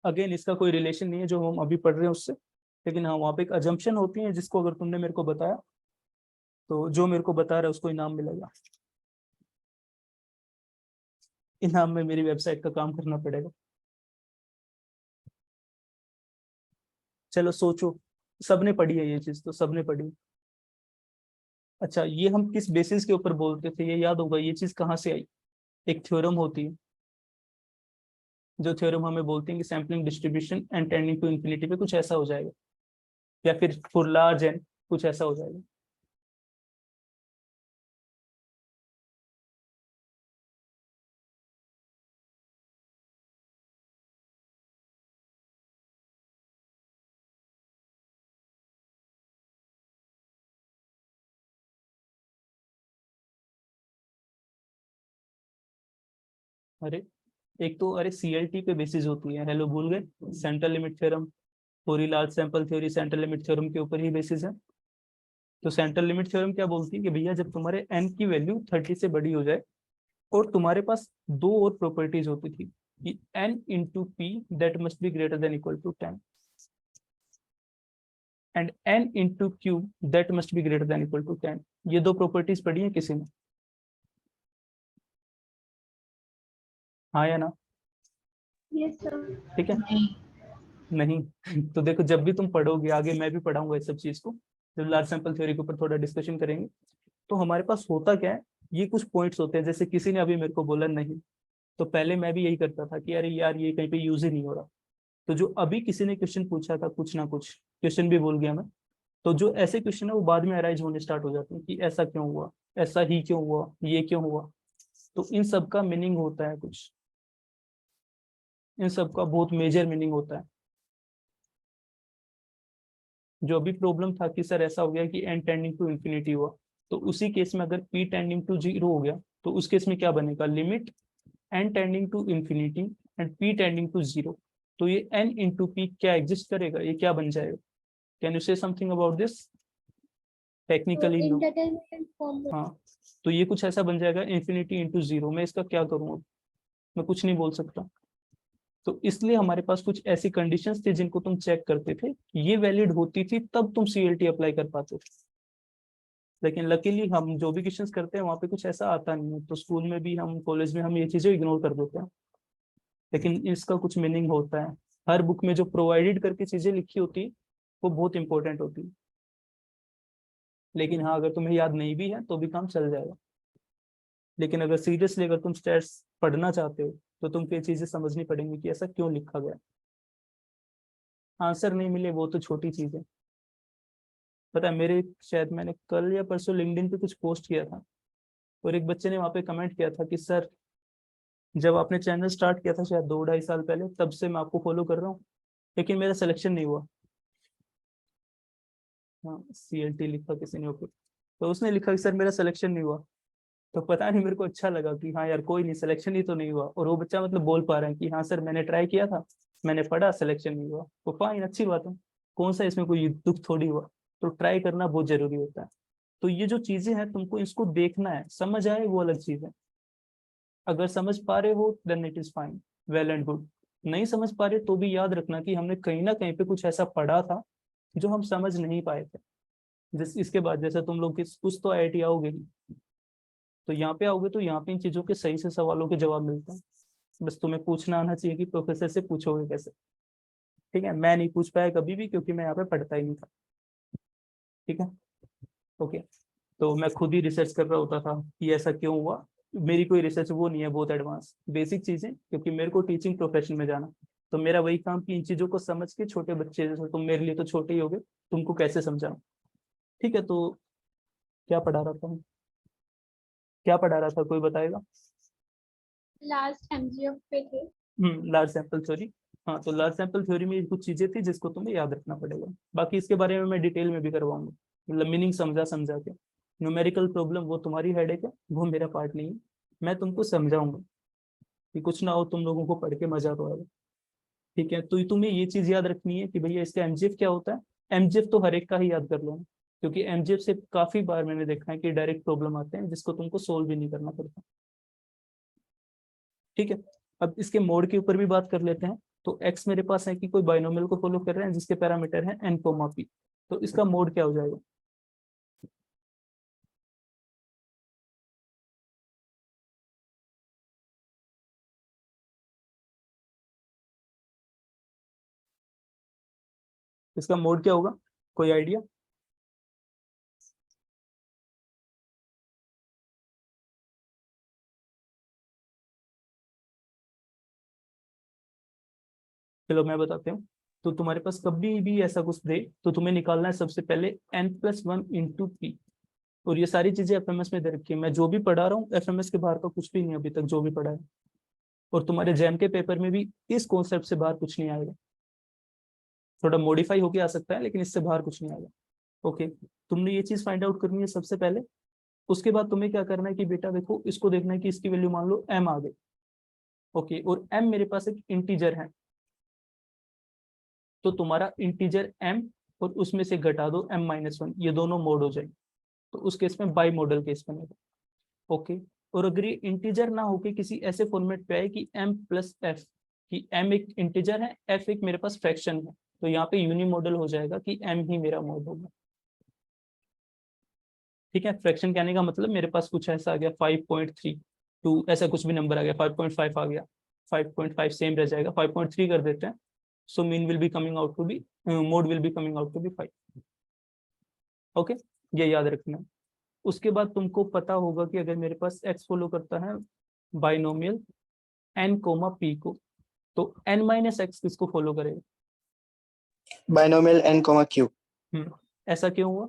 अगेन इसका कोई रिलेशन नहीं है जो हम अभी पढ़ रहे हैं उससे, लेकिन हाँ वहाँ पे एक अजम्पशन होती है जिसको अगर तुमने मेरे को बताया तो जो मेरे को बता रहा है उसको इनाम मिलेगा। इनाम में मेरी वेबसाइट का काम करना पड़ेगा। चलो सोचो, सबने पढ़ी है ये चीज, तो सबने पढ़ी। अच्छा ये हम किस बेसिस के ऊपर बोलते थे ये याद होगा, ये चीज कहाँ से आई? एक थ्योरम होती है, जो थ्योरम हमें बोलते हैं कि sampling distribution n tending to infinity पे कुछ ऐसा हो जाएगा, या फिर फॉर लार्ज एन कुछ ऐसा हो जाएगा। अरे एक तो अरे सीएलटी पे बेसिस होती है, हेलो भूल गए, सेंट्रल लिमिट थ्योरम, पूरी large sample theory central limit theorem के ऊपर ही बेसिस है। तो सेंट्रल लिमिट थ्योरम क्या बोलती है कि भैया जब तुम्हारे एन की वैल्यू 30 से बड़ी हो जाए और तुम्हारे पास दो और प्रॉपर्टीज होती थी कि n into p that must be greater than equal to 10 and n into q that must be greater than equal to 10। ये दो प्रॉपर्टीज पढ़ी है किसी ने? हाँ या ना? Yes sir. ठीक है, नहीं तो देखो जब भी तुम पढ़ोगे आगे, मैं भी पढ़ाऊंगा इस सब चीज को, जब लार्ज सैंपल थ्योरी के ऊपर थोड़ा डिस्कशन करेंगे, तो हमारे पास होता क्या है, ये कुछ पॉइंट्स होते हैं। जैसे किसी ने अभी मेरे को बोला नहीं, तो पहले मैं भी यही करता था कि अरे यार ये कहीं पे यूज ही नहीं हो रहा। तो जो अभी किसी ने क्वेश्चन पूछा था, कुछ ना कुछ क्वेश्चन भी बोल गया मैं, तो जो ऐसे क्वेश्चन है वो बाद में अराइज होने स्टार्ट हो जाते हैं कि ऐसा क्यों हुआ, ऐसा ही क्यों हुआ, ये क्यों हुआ। तो इन सब का मीनिंग होता है कुछ, इन सब का बहुत मेजर मीनिंग होता है। जो अभी प्रॉब्लम था कि सर ऐसा हो गया कि एन टेंडिंग टू इंफिनिटी हुआ, तो उसी केस में अगर पी टेंडिंग टू जीरो हो गया तो उस केस में क्या बनेगा, limit n tending to infinity and p tending to zero. तो ये एन इंटू पी क्या एग्जिस्ट करेगा, ये क्या बन जाएगा? Can you say something about this? तो टेक्निकली नो। इंडिटरमिनेट फॉर्म में। हाँ, तो ये कुछ ऐसा बन जाएगा इंफिनिटी इंटू जीरो। मैं इसका क्या करूँ अब, मैं कुछ नहीं बोल सकता। तो इसलिए हमारे पास कुछ ऐसी कंडीशंस थी जिनको तुम चेक करते थे, ये वैलिड होती थी तब तुम सीएलटी अप्लाई कर पाते थे। लेकिन लकीली हम जो भी क्वेश्चंस करते हैं वहाँ पे कुछ ऐसा आता नहीं है, तो स्कूल में भी हम, कॉलेज में हम ये चीजें इग्नोर कर देते हैं। लेकिन इसका कुछ मीनिंग होता है, हर बुक में जो प्रोवाइडेड करके चीजें लिखी होती है वो बहुत इंपॉर्टेंट होती है। लेकिन हाँ अगर तुम्हें याद नहीं भी है तो भी काम चल जाएगा। लेकिन अगर सीरियसली अगर तुम स्टैट्स पढ़ना चाहते हो तो तुमको ये चीजें समझनी पड़ेंगी कि ऐसा क्यों लिखा गया। आंसर नहीं मिले वो तो छोटी चीज है। पता है मेरे, शायद मैंने कल या परसों लिंक्डइन पे कुछ पोस्ट किया था, और एक बच्चे ने वहाँ पे कमेंट किया था कि सर जब आपने चैनल स्टार्ट किया था शायद 2-2.5 साल पहले, तब से मैं आपको फॉलो कर रहा हूँ, लेकिन मेरा सिलेक्शन नहीं हुआ। हाँ सीएलटी लिखा किसी ने ऊपर, तो उसने लिखा कि सर मेरा सिलेक्शन नहीं हुआ। तो पता नहीं मेरे को अच्छा लगा कि हाँ यार कोई नहीं, सिलेक्शन ही तो नहीं हुआ, और वो बच्चा मतलब बोल पा रहा है कि हाँ सर मैंने ट्राई किया था, मैंने पढ़ा, सिलेक्शन नहीं हुआ। तो फाइन, अच्छी बात है, कौन सा इसमें कोई दुख थोड़ी हुआ। तो ट्राई करना बहुत जरूरी होता है। तो ये जो चीजें हैं तुमको इसको देखना है, समझ आए वो अलग चीज है। अगर समझ पा रहे हो then it is fine, well and good. नहीं समझ पा रहे तो भी याद रखना कि हमने कहीं ना कहीं पे कुछ ऐसा पढ़ा था जो हम समझ नहीं पाए थे। जिस इसके बाद जैसे तुम लोग कुछ तो आईआईटी आओगे ही, तो यहाँ पे आओगे तो यहाँ पे इन चीजों के सही से सवालों के जवाब मिलते हैं। बस तुम्हें पूछना आना चाहिए कि प्रोफेसर से पूछोगे कैसे। ठीक है, मैं नहीं पूछ पाया कभी भी क्योंकि मैं यहाँ पे पढ़ता ही नहीं था। ठीक है, ओके। तो मैं खुद ही रिसर्च कर रहा होता था कि ऐसा क्यों हुआ। मेरी कोई रिसर्च वो नहीं है बहुत एडवांस, बेसिक चीजें, क्योंकि मेरे को टीचिंग प्रोफेशन में जाना, तो मेरा वही काम कि इन चीजों को समझ के छोटे बच्चे जैसे तुम, मेरे लिए तो छोटे ही हो गए, तुमको कैसे समझाऊं। ठीक है, तो क्या पढ़ा रहा था मैं? क्या पढ़ा रहा था, कोई बताएगा? लास्ट एमजीएफ पे थे। Large sample theory. हाँ, तो लार्ज सैंपल थ्योरी में कुछ चीजें थी जिसको तुम्हें याद रखना पड़ेगा, बाकी इसके बारे में मैं डिटेल में भी करवाऊंगा, मतलब मीनिंग समझा के। न्यूमेरिकल प्रॉब्लम वो तुम्हारी हेडेक है, वो मेरा पार्ट नहीं है। मैं तुमको समझाऊंगा कि कुछ ना हो तुम लोगों को पढ़ के मजा तो आएगा। ठीक है, तो तुम्हें ये चीज याद रखनी है कि भैया इसका एमजीएफ क्या होता है। एमजीएफ तो हर एक का ही याद कर लो, क्योंकि एमजीएफ से काफी बार मैंने देखा है कि डायरेक्ट प्रॉब्लम आते हैं जिसको तुमको सोल्व भी नहीं करना पड़ता। ठीक है, अब इसके मोड के ऊपर भी बात कर लेते हैं। तो एक्स मेरे पास है कि कोई बाइनोमियल को फॉलो कर रहे हैं जिसके पैरामीटर है एन कोमा पी, तो इसका मोड क्या हो जाएगा? इसका मोड क्या होगा, कोई आइडिया? चलो मैं बताते हूँ। तो तुम्हारे पास कभी भी ऐसा कुछ दे तो तुम्हें निकालना है सबसे पहले n+1 इंटू पी। और ये सारी चीजें एफएमएस में दे रखी है, मैं जो भी पढ़ा रहा हूँ एफएमएस के बाहर का कुछ भी नहीं अभी तक जो भी पढ़ा है। और तुम्हारे जैम के पेपर में भी इस कॉन्सेप्ट से बाहर कुछ नहीं आएगा, थोड़ा मॉडिफाई होके आ सकता है लेकिन इससे बाहर कुछ नहीं आएगा। ओके, तुमने ये चीज फाइंड आउट करनी है सबसे पहले। उसके बाद तुम्हें क्या करना है कि बेटा देखो, इसको देखना है कि इसकी वैल्यू मान लो m आ गई। ओके, और m मेरे पास एक इंटीजर है, तो तुम्हारा इंटीजर m और उसमें से घटा दो m-1, ये दोनों मोड हो जाएंगे। तो उस केस में बाई मॉडल केस बनेगा। ओके, और अगर ये इंटीजर ना होके किसी ऐसे फॉर्मेट पे आए कि m+f, कि m एक इंटीजर है, f एक मेरे पास फ्रैक्शन है, तो यहाँ पे यूनि मॉडल हो जाएगा कि m ही मेरा मोड होगा। ठीक है, फ्रैक्शन कहने का मतलब मेरे पास कुछ ऐसा आ गया 5.32, ऐसा कुछ भी नंबर आ गया, 5.5 आ गया, 5.5 सेम रह जाएगा, 5.3 कर देते हैं। So mean will be coming out to be, mode will be coming out to be 5। Okay, ये याद रखना है। उसके बाद तुमको पता होगा कि अगर मेरे पास x फॉलो करता है बाइनोमियल n कोमा p को, तो n-x किसको फॉलो करेगा? Binomial n, q। ऐसा क्यों हुआ?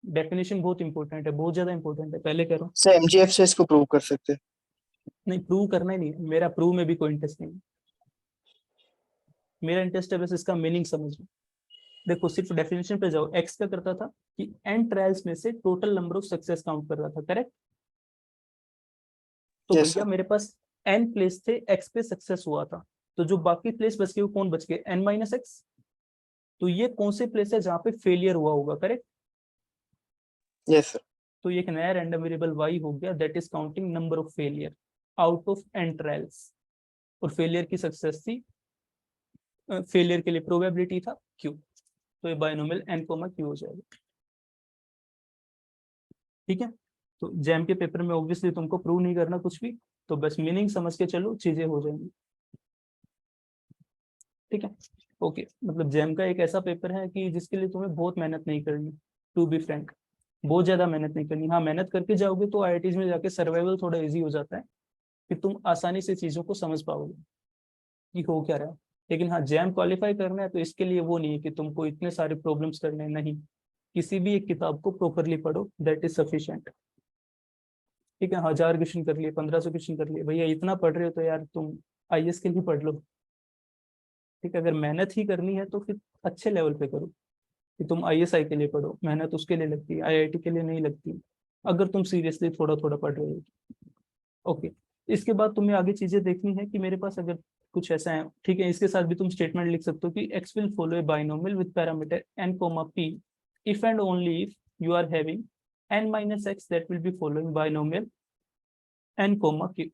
डेफिनेशन बहुत इंपॉर्टेंट है, बहुत ज्यादा इंपॉर्टेंट है, पहले कह रहा हूँ। सर एमजीएफ से इसको प्रूव कर सकते हैं? नहीं, प्रूव करना ही नहीं है, मेरा प्रूव में भी कोई इंटरेस्ट नहीं है। मेरा इंटरेस्ट है बस इसका मीनिंग समझना। देखो, सिर्फ डेफिनेशन पे जाओ। एक्स क्या करता था कि n ट्रायल्स में से total number of success count कर रहा था, करेक्ट? तो Yes, भैया sir. मेरे पास n प्लेस थे, x पे सक्सेस हुआ था, तो जो बाकी प्लेस बच गए वो कौन बच गए? n-x। तो ये कौन से प्लेस है जहाँ पे फेलियर हुआ होगा, करेक्ट? Yes, sir. तो ये एक नया रैंडम वेरिएबल y हो गया, that is counting number of failure out of n trials. और फेलियर की सक्सेस थी, फेलियर के लिए प्रोबेबिलिटी था q, तो ये बाइनोमियल n, q हो जाएगा। ठीक है, तो जैम के पेपर में ऑब्वियसली तुमको प्रूव नहीं करना कुछ भी, तो बस मीनिंग समझ के चलो, चीजें हो जाएंगी। ठीक है, ओके, मतलब जैम का एक ऐसा पेपर है कि जिसके लिए तुम्हें बहुत मेहनत नहीं करनी, टू बी फ्रैंक, बहुत ज्यादा मेहनत नहीं करनी। हाँ, मेहनत करके जाओगे तो आईआईटीज में जाके सर्वाइवल थोड़ा इजी हो जाता है, कि तुम आसानी से चीजों को समझ पाओगे कि हो क्या रहा है। लेकिन हाँ, जैम क्वालिफाई करना है तो इसके लिए वो नहीं है कि तुमको इतने सारे प्रॉब्लम्स करने हैं, नहीं, किसी भी एक किताब को प्रॉपरली पढ़ो, दैट इज सफिशिएंट। ठीक है, 1000 क्वेश्चन कर लिए, 1500 क्वेश्चन कर लिए, भैया इतना पढ़ रहे हो तो यार तुम आईएएस के लिए पढ़ लो। ठीक है, अगर मेहनत ही करनी है तो फिर अच्छे लेवल पे करो, कि तुम आईएसआई के लिए पढ़ो, मेहनत उसके लिए लगती है, आईआईटी के लिए नहीं लगती, अगर तुम सीरियसली थोड़ा थोड़ा पढ़ रहे हो। ओके, इसके बाद तुम्हें आगे चीजें देखनी है कि मेरे पास अगर कुछ ऐसा है, ठीक है, इसके साथ भी तुम स्टेटमेंट लिख सकते हो कि x will follow A binomial with parameter n, p if and only if you are having n-x that will be following binomial n, q।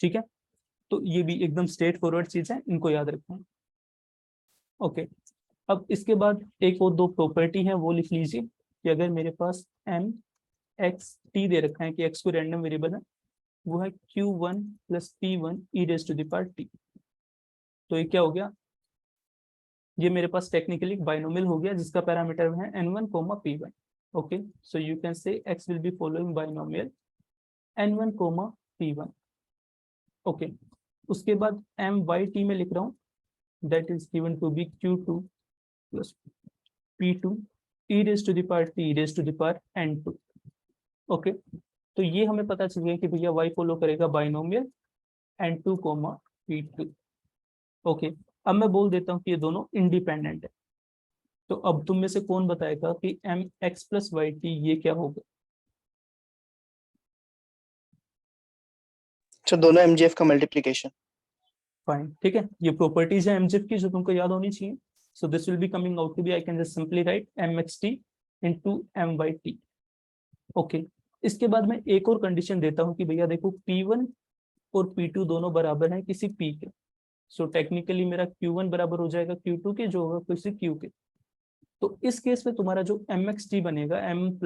ठीक है, तो ये भी एकदम स्ट्रेट फॉरवर्ड चीज है, इनको याद रखना। ओके, अब इसके बाद एक और दो प्रॉपर्टी है वो लिख लीजिए, कि अगर मेरे पास m x t दे रखा है कि x को रैंडम वेरिएबल है, वो है q1 + p1 e⁻t। तो ये क्या हो गया, ये मेरे पास टेक्निकली बाइनोमियल हो गया जिसका पैरामीटर है n1, p1। Okay, so you can say x will be following binomial n1, p1। Okay, उसके बाद m y t में लिख रहा हूँ that is given to be q2 plus p2 e raised to the power t e raised to the power n2. Okay, तो ये हमें पता चल गया कि भैया y फॉलो करेगा बाइनोमियल n2 p2. ओके, अब मैं बोल देता हूँ कि ये दोनों इंडिपेंडेंट है. तो अब तुम में से कौन बताएगा कि mx प्लस वाई टी ये क्या होगा? तो दोनों एमजीएफ का मल्टीप्लिकेशन. फाइन, ठीक है, ये प्रॉपर्टीज है एमजीएफ की जो तुमको याद होनी चाहिए. So this will be coming out to be, I can just simply write mxt into myt. Okay, इसके बाद मैं एक और कंडीशन देता हूँ कि भैया देखो p1 और p2 दोनों बराबर हैं किसी p के. सो टेक्निकली मेरा q1 बराबर हो जाएगा q2 के, जो होगा किसी q के. तो इस केस में तुम्हारा जो mxt बनेगा mx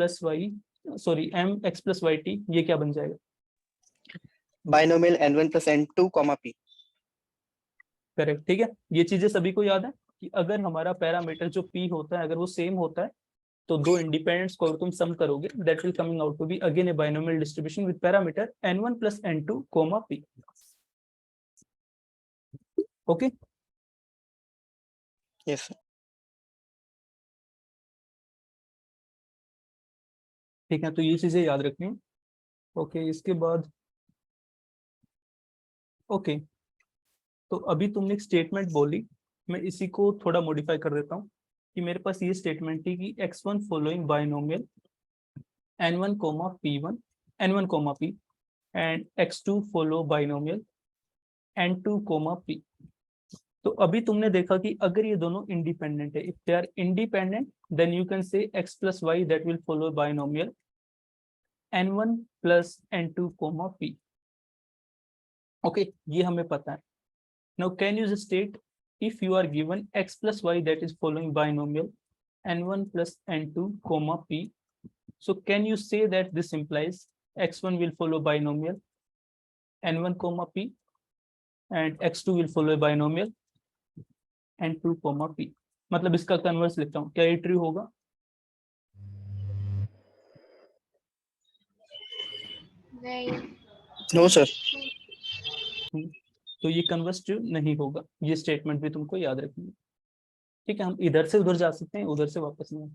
प्लस वाई टी, ये क्या बन जाएगा? Binomial n1 plus n2 p. Correct, ठीक है. ये चीजें सभी को याद है कि अगर हमारा पैरामीटर जो p होता है अगर वो सेम होता है तो दो इंडिपेंडेंट्स को तुम सम करोगे, that will coming out to be again a binomial distribution with parameter n1 plus n2 p. Okay, yes sir. ठीक है, तो ये चीजें याद रखनी है. ओके, इसके बाद ओके, तो अभी तुमने एक स्टेटमेंट बोली, मैं इसी को थोड़ा मॉडिफाई कर देता हूँ कि मेरे पास ये स्टेटमेंट थी कि x1 following binomial n1 p1 n1 p and x2 follow binomial n2 p. तो अभी तुमने देखा कि अगर ये दोनों इंडिपेंडेंट है, if they are independent then you can say x plus y that will follow binomial n1 plus n2 p. Okay, ये हमें पता है. Now can you just state if you are given x plus y that is following binomial n1 plus n2 p, so can you say that this implies x1 will follow binomial n1 p and x2 will follow binomial n2 p. मतलब इसका converse लिखता हूँ, क्या ये true होगा? नहीं. No sir. तो ये कन्वर्स ट्रू नहीं होगा. ये स्टेटमेंट भी तुमको याद रखनी है. ठीक है, हम इधर से उधर जा सकते हैं, उधर से वापस नहीं.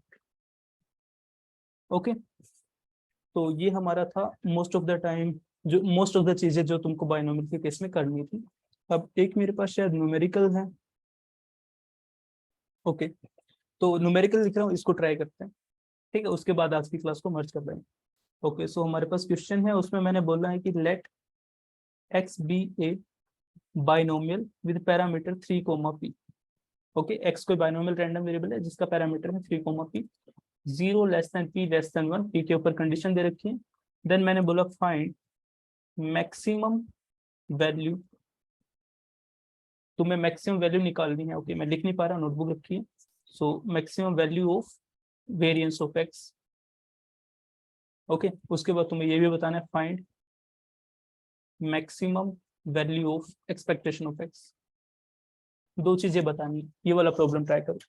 ओके, तो ये हमारा था मोस्ट ऑफ द टाइम, जो मोस्ट ऑफ द चीजें जो तुमको बाइनोमियल के केस में करनी थी. अब एक मेरे पास शायद न्यूमेरिकल है. ओके, तो न्यूमेरिकल लिख रहा हूँ, इसको ट्राई करते हैं. ठीक है, उसके बाद आज की क्लास को मर्ज कर देंगे. ओके, सो हमारे पास क्वेश्चन है, उसमें मैंने बोला है कि let x be a binomial with parameter 3 p. Okay, x कोई बाइनोमियल रैंडम वेरिएबल है जिसका पैरामीटर है 3 p, 0 less than p less than 1, p के ऊपर कंडीशन दे रखी है. देन मैंने बोला फाइंड मैक्सिमम वैल्यू, तुम्हें मैक्सिमम वैल्यू निकालनी है. ओके, मैं लिख नहीं पा रहा, नोटबुक रखी है. So maximum value of variance of x. Okay, उसके बाद तुम्हें ये भी बताना है find maximum value of expectation of x. दो चीजें बतानी है. ये वाला प्रॉब्लम ट्राई करो.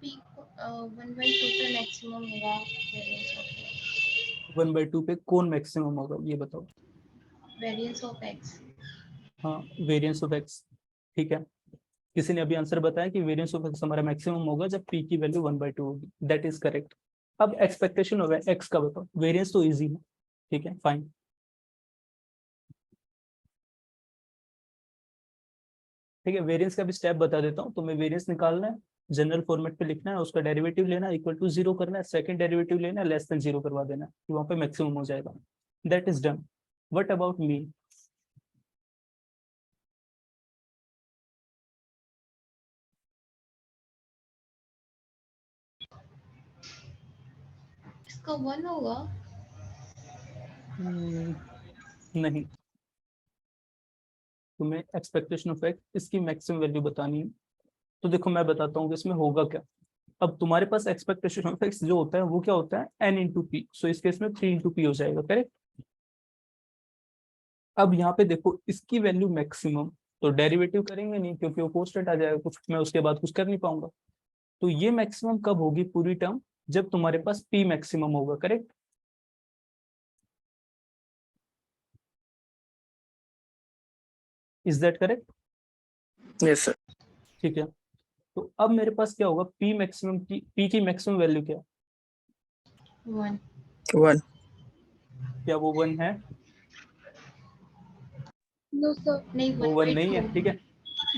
P 1/2 पे मैक्सिमम होगा वेरिएंस ऑफ 1/2 पे कौन मैक्सिमम होगा ये बताओ. Variance of x. हाँ, वेरिएंस ऑफ x. ठीक है, किसी ने अभी आंसर बताया कि वेरिएंस ऑफ x हमारा मैक्सिमम होगा जब p की वैल्यू 1/2 होगी. That is correct. अब एक्सपेक्टेशन ऑफ x का बताओ. वेरिएंस तो इजी है. ठीक है, फाइन. ठीक है, वेरिएंस का भी स्टेप बता देता हूँ। तो मैं वेरिएंस निकालना है, जनरल फॉर्मेट पे लिखना है, उसका डेरिवेटिव लेना है, इक्वल टू 0 करना है, सेकंड डेरिवेटिव लेना है, लेस देन 0 करवा देना है, तो वहाँ पे मैक्सिमम हो जाएगा। That is done. What about mean? इसका 1 होगा। नहीं, तुम्हें एक्सपेक्टेशन ऑफ एक्स इसकी मैक्सिमम वैल्यू बतानी है। तो देखो मैं बताता हूँ कि इसमें होगा क्या। अब तुम्हारे पास एक्सपेक्टेशन ऑफ एक्स जो होता है वो क्या होता है, n इंटू पी। सो इस केस में 3 इंटू पी हो जाएगा, करेक्ट। अब यहाँ पे देखो इसकी वैल्यू मैक्सिमम, तो डेरिवेटिव करेंगे नहीं क्योंकि वो कांस्टेंट आ जाएगा, कुछ मैं उसके बाद कुछ कर नहीं पाऊंगा। तो ये मैक्सिमम कब होगी पूरी टर्म, जब तुम्हारे पास पी मैक्सिमम होगा, correct. Is that correct? Yes, sir. ठीक है, तो अब मेरे पास क्या होगा, पी मैक्सिमम की, पी की मैक्सिमम वैल्यू क्या है? 1 1. क्या वो 1 है? No sir. नहीं, वो 1 नहीं है, ठीक है।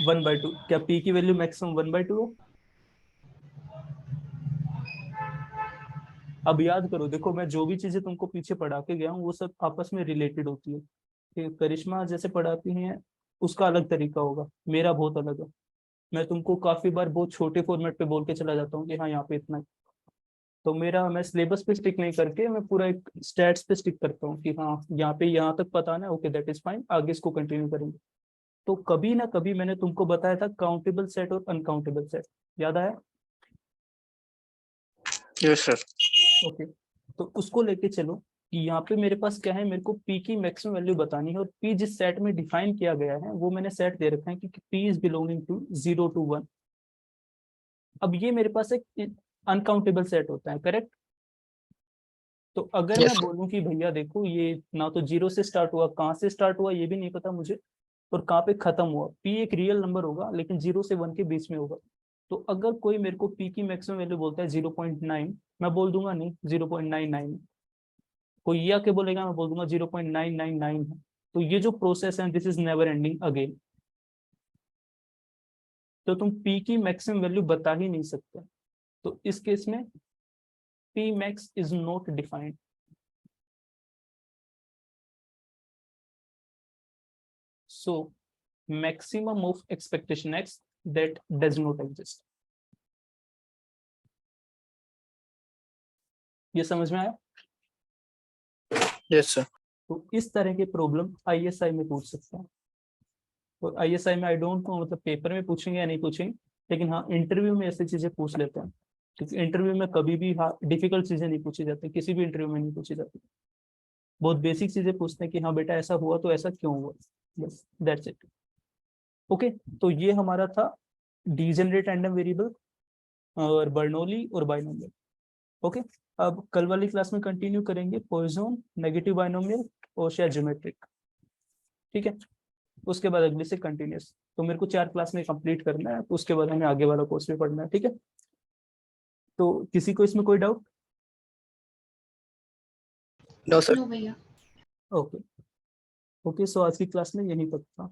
1/2, क्या पी की वैल्यू मैक्सिमम 1/2 है? अब याद करो, देखो मैं जो भी चीजें तुमको पीछे पढ़ा के गया हूँ वो सब आपस में रिलेटेड होती है। करिश्मा जैसे पढ़ाती हैं उसका अलग तरीका होगा, मेरा बहुत अलग है। मैं तुमको काफी बार बहुत छोटे फॉर्मेट पे बोल के चला जाता हूँ कि हाँ यहाँ पे इतना है। तो मेरा, मैं सिलेबस पे स्टिक नहीं करके मैं पूरा एक स्टैट्स पे स्टिक करता हूँ कि हाँ यहाँ पे यहाँ तक पता है, ओके दैट इज फाइन, आगे इसको कंटिन्यू करेंगे। तो कभी ना कभी मैंने तुमको बताया था काउंटेबल सेट और अनकाउंटेबल सेट, याद आया? Yes, sir. ओके, तो उसको लेके चलो कि यहाँ पे मेरे पास क्या है, मेरे को पी की मैक्सिमम वैल्यू बतानी है, और पी जिस सेट में डिफाइन किया गया है वो मैंने सेट दे रखा है कि p is belonging to 0 to 1। अब ये मेरे पास एक अनकाउंटेबल सेट होता है, करेक्ट। तो अगर Yes, मैं sir. बोलूं कि भैया देखो ये ना तो 0 से स्टार्ट हुआ, कहाँ से स्टार्ट हुआ ये भी नहीं पता मुझे, और कहाँ पे खत्म हुआ, पी एक रियल नंबर होगा लेकिन 0 से 1 के बीच में होगा। तो अगर कोई मेरे को पी की मैक्सिमम वैल्यू बोलता है 0.9, मैं बोल दूंगा नहीं 0.99। कोई ये आके बोलेगा, मैं बोल दूंगा 0.999 है। तो ये जो प्रोसेस है this is never ending again. तो तुम पी की मैक्सिमम वैल्यू बता ही नहीं सकते। तो इस केस में P max is not defined. So maximum of expectation x that does not exist। ये समझ में आया? Yes, sir. तो इस तरह के प्रॉब्लम आईएसआई में पूछ सकते हैं। और आईएसआई में आई डोंट नो मतलब पेपर में पूछेंगे या नहीं पूछेंगे, लेकिन हाँ इंटरव्यू में ऐसी चीजें पूछ लेते हैं। क्योंकि इंटरव्यू में कभी भी हाँ डिफिकल्ट चीजें नहीं पूछी जाती, किसी भी इंटरव्यू में नहीं पूछी जाती। बहुत बेसिक चीजें पूछते हैं कि हाँ बेटा ऐसा हुआ तो ऐसा क्यों हुआ, बस दैट्स इट। ओके, तो ये हमारा था डीजेनरेट रैंडम वेरिएबल और बर्नौली और बाइनोमियल। ओके, अब कल वाली क्लास में कंटिन्यू करेंगे पॉइजन, नेगेटिव बाइनोमियल और शायद ज्योमेट्रिक। ठीक है, उसके बाद अगले से कंटिन्यूस। तो मेरे को 4 क्लास में कंप्लीट करना है, तो उसके बाद हमें आगे वाला कोर्स भी पढ़ना है। ठीक है, तो किसी को इसमें कोई डाउट? No, sir. नो भैया। ओके ओके, सो आज की क्लास में यहीं तक था।